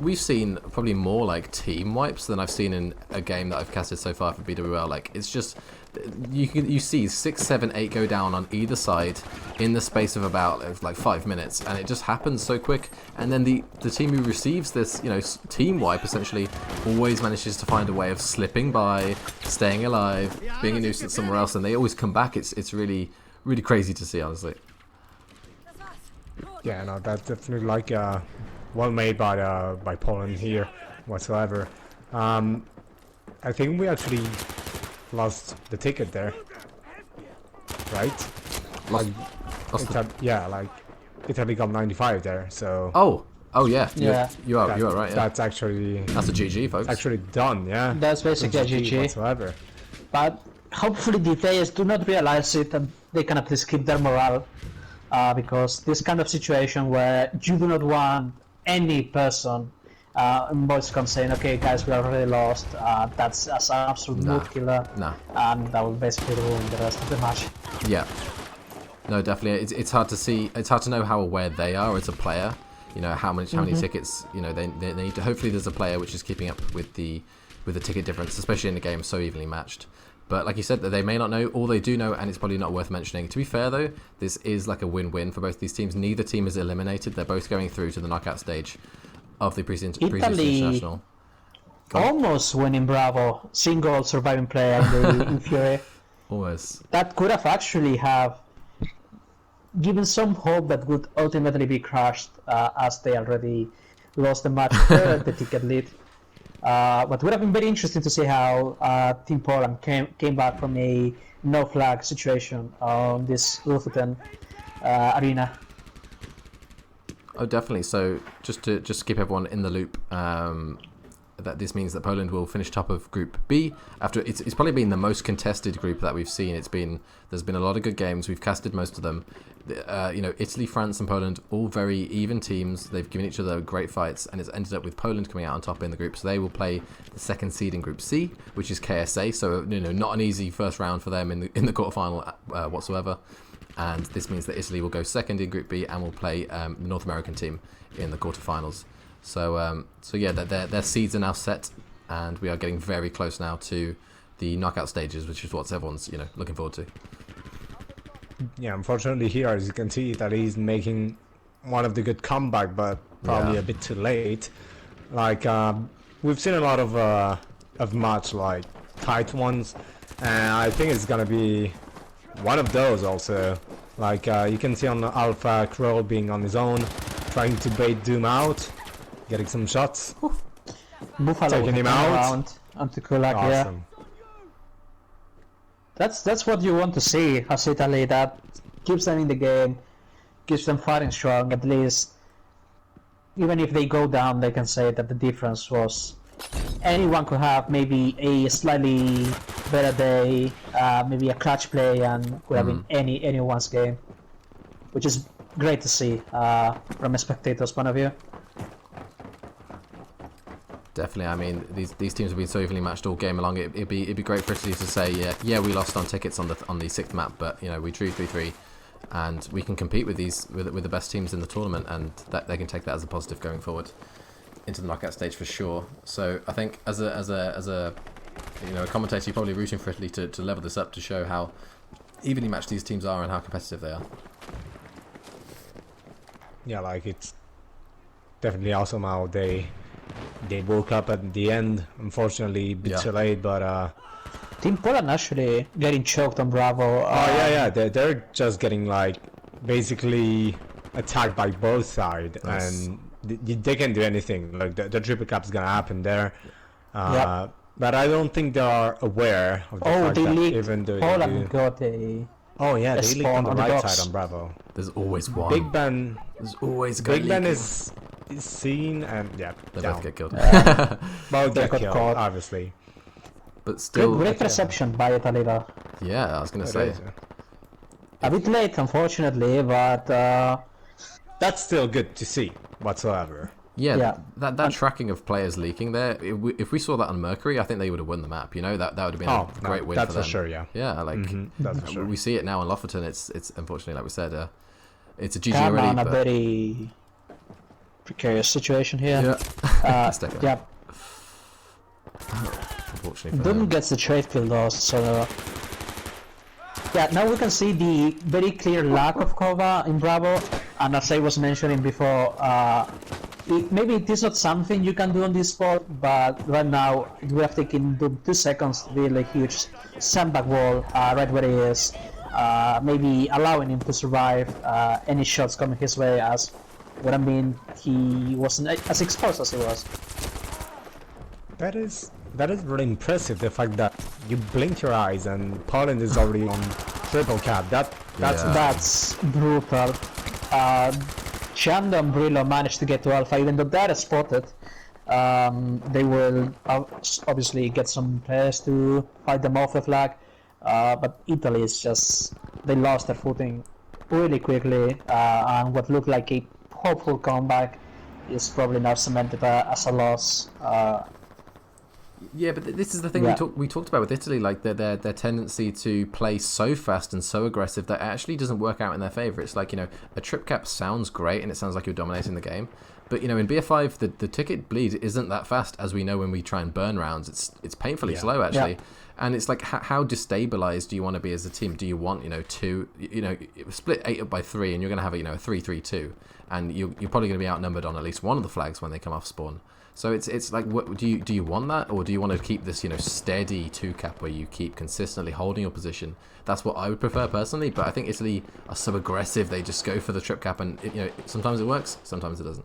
We've seen probably more like team wipes than I've seen in a game that I've casted so far for BWL. Like, it's just you see 6, 7, 8 go down on either side in the space of about like 5 minutes, and it just happens so quick. And then the team who receives this team wipe essentially always manages to find a way of slipping by, staying alive, being a nuisance somewhere else, and they always come back. It's really crazy to see, honestly. Yeah, no, that's definitely like well made by Poland here whatsoever. I think we actually lost the ticket there, right? Italy got 95 there, so. Oh yeah. Yeah. You are right. Yeah. That's actually. That's a GG, folks. It's actually done, yeah. That's basically a GG. Whatsoever. But hopefully the players do not realize it and they can at least keep their morale, because this kind of situation where you do not want any person in voice comes saying, okay guys, we are already lost, that's an absolute mood killer, and that will basically ruin the rest of the match. Yeah, no, definitely. It's hard to see, it's hard to know how aware they are as a player, how many tickets they need to. Hopefully there's a player which is keeping up with the ticket difference, especially in a game so evenly matched. But like you said, that they may not know, or they do know, and it's probably not worth mentioning. To be fair, though, this is like a win-win for both these teams. Neither team is eliminated. They're both going through to the knockout stage of the pre-season international. Almost winning Bravo, single surviving player in Fury. Almost. That could have actually have given some hope that would ultimately be crushed, as they already lost the match for the ticket lead. But it would have been very interesting to see how Team Poland came back from a no flag situation on this Lofoten arena. Oh, definitely. So just to keep everyone in the loop, that this means that Poland will finish top of Group B. After it's probably been the most contested group that we've seen. There's been a lot of good games. We've casted most of them. Italy, France, and Poland, all very even teams. They've given each other great fights, and it's ended up with Poland coming out on top in the group. So they will play the second seed in Group C, which is KSA. So not an easy first round for them in the quarterfinal whatsoever. And this means that Italy will go second in Group B and will play the North American team in the quarterfinals. So yeah, their seeds are now set, and we are getting very close now to the knockout stages, which is what everyone's looking forward to. Yeah, unfortunately here, as you can see, Italy is making one of the good comeback, but probably a bit too late. Like we've seen a lot of match like tight ones, and I think it's gonna be one of those also. Like you can see on the Alpha Kroll being on his own, trying to bait Doom out, getting some shots. Buffalo Taking him out. Onto Kulak, yeah. Awesome. That's what you want to see as Italy. That keeps them in the game, keeps them fighting strong. At least, even if they go down, they can say that the difference was anyone could have maybe a slightly better day, maybe a clutch play, and could have been anyone's game, which is great to see from a spectator's point of view. Definitely. I mean, these teams have been so evenly matched all game along. It'd be great for Italy to say, yeah, we lost on tickets on the sixth map, but we drew 3-3, and we can compete with the best teams in the tournament, and that they can take that as a positive going forward into the knockout stage for sure. So I think as a commentator, you're probably rooting for Italy to level this up, to show how evenly matched these teams are and how competitive they are. Yeah, like it's definitely awesome how they woke up at the end. Unfortunately, a bit too late, but Team Poland actually getting choked on Bravo. they're just getting like basically attacked by both sides, and they can't do anything. Like the triple cap's gonna happen there, but I don't think they are aware of the fact they that leaked. even though Poland got a. Oh yeah, they leaked on the right side on Bravo. There's always one. Big Ben. There's always a guy Big Ben leaking. is seen, and They down. both get killed. Both They get got killed, caught. obviously. But still, Great reception by Italy though. yeah, I was gonna say. A bit late, unfortunately, but That's still good to see whatsoever. Yeah. That tracking of players leaking there. If we saw that on Mercury, I think they would have won the map. That would have been a great win that's for them. for sure, yeah. Yeah, like That's for sure. we see it now in Lofoten. It's unfortunately, like we said, it's a GG Karma already. in a But very precarious situation here. yeah, Stecco. Yeah, Unfortunately for Doom them. gets the trade kill though, so yeah, now we can see the very clear lack of cover in Bravo, and as I was mentioning before, maybe it is not something you can do on this spot, but right now it would have taken Doom 2 seconds to build a huge sandbag wall right where he is, maybe allowing him to survive any shots coming his way, as what I mean, he wasn't as exposed as he was. That is really impressive. The fact that you blink your eyes and Poland is already on triple cap. That's brutal. Chando and Brillo managed to get to Alpha, even though that is spotted. They will obviously get some players to fight them off the flag, but Italy is just, they lost their footing really quickly, and what looked like a hopeful comeback is probably now cemented as a loss. Yeah, but this is the thing we talked about with Italy, like their tendency to play so fast and so aggressive that it actually doesn't work out in their favour. It's like, a trip cap sounds great and it sounds like you're dominating the game, but in BF5 the ticket bleed isn't that fast, as we know when we try and burn rounds. It's painfully slow actually. And it's like, how destabilized do you want to be as a team? Do you want split 8 up by 3 and you're going to have a 3-3-2, and you're probably going to be outnumbered on at least one of the flags when they come off spawn. So it's like, what do you want that, or do you want to keep this steady 2 cap where you keep consistently holding your position? That's what I would prefer personally. But I think Italy are so aggressive, they just go for the trip cap, and sometimes it works, sometimes it doesn't.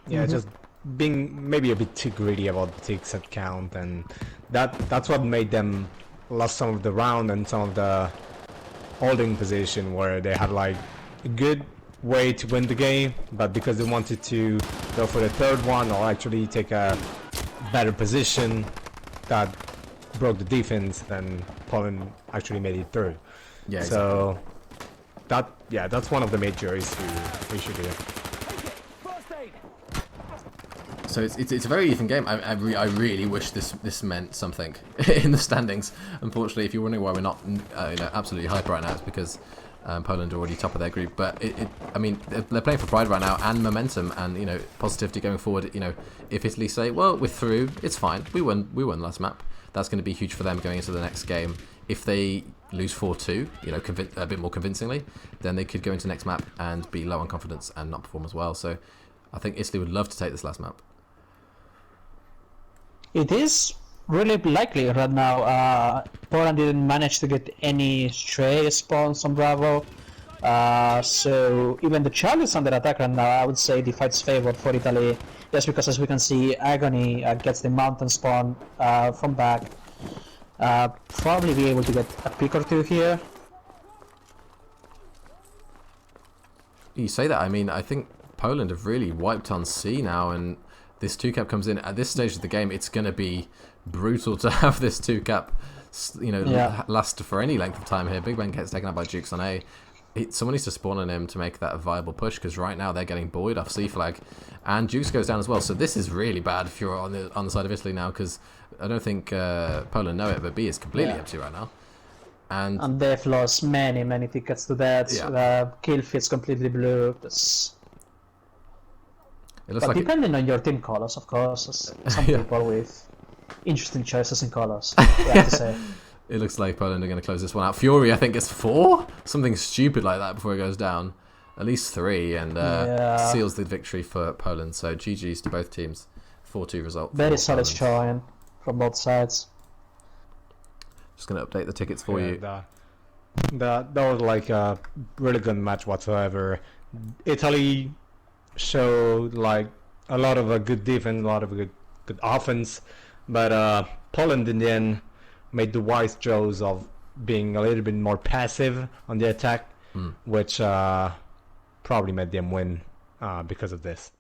Yeah, just being maybe a bit too greedy about the ticks at count, and that's what made them lost some of the round and some of the holding position where they had like a good way to win the game, but because they wanted to go for the third one or actually take a better position that broke the defense, and Poland actually made it through. Yeah, exactly. So that's one of the major issue here. So it's a very even game. I really wish this meant something in the standings. Unfortunately, if you're wondering why we're not absolutely hyper right now, it's because Poland are already top of their group. But I mean, they're playing for pride right now and momentum and positivity going forward. If Italy say, well, we're through, it's fine. We won last map. That's going to be huge for them going into the next game. If they lose 4-2, a bit more convincingly, then they could go into next map and be low on confidence and not perform as well. So I think Italy would love to take this last map. It is really likely right now. Poland didn't manage to get any stray spawns on Bravo. So even the Charlie is under attack right now. I would say the fight's favored for Italy, just because as we can see, Agony gets the mountain spawn from back. Probably be able to get a pick or two here. You say that, I mean, I think Poland have really wiped on C now, and this 2-cap comes in. At this stage of the game, it's going to be brutal to have this 2-cap last for any length of time here. Big Ben gets taken out by Jukes on A. Someone needs to spawn on him to make that a viable push, because right now they're getting buoyed off C flag, and Jukes goes down as well. So this is really bad if you're on the side of Italy now, because I don't think Poland know it, but B is completely empty right now. And they've lost many tickets to that. Kill feed's completely blue. But depending on your team colors, of course, some people with interesting choices in colors, we have to say. It looks like Poland are going to close this one out. Fury, I think, is 4? Something stupid like that before it goes down. At least 3, and seals the victory for Poland. So GG's to both teams. 4-2 result. Very solid showing from both sides. Just going to update the tickets for you. That was like a really good match whatsoever. Italy showed like a lot of a good defense, a lot of a good offense, but Poland in the end made the wise choice of being a little bit more passive on the attack, which probably made them win because of this.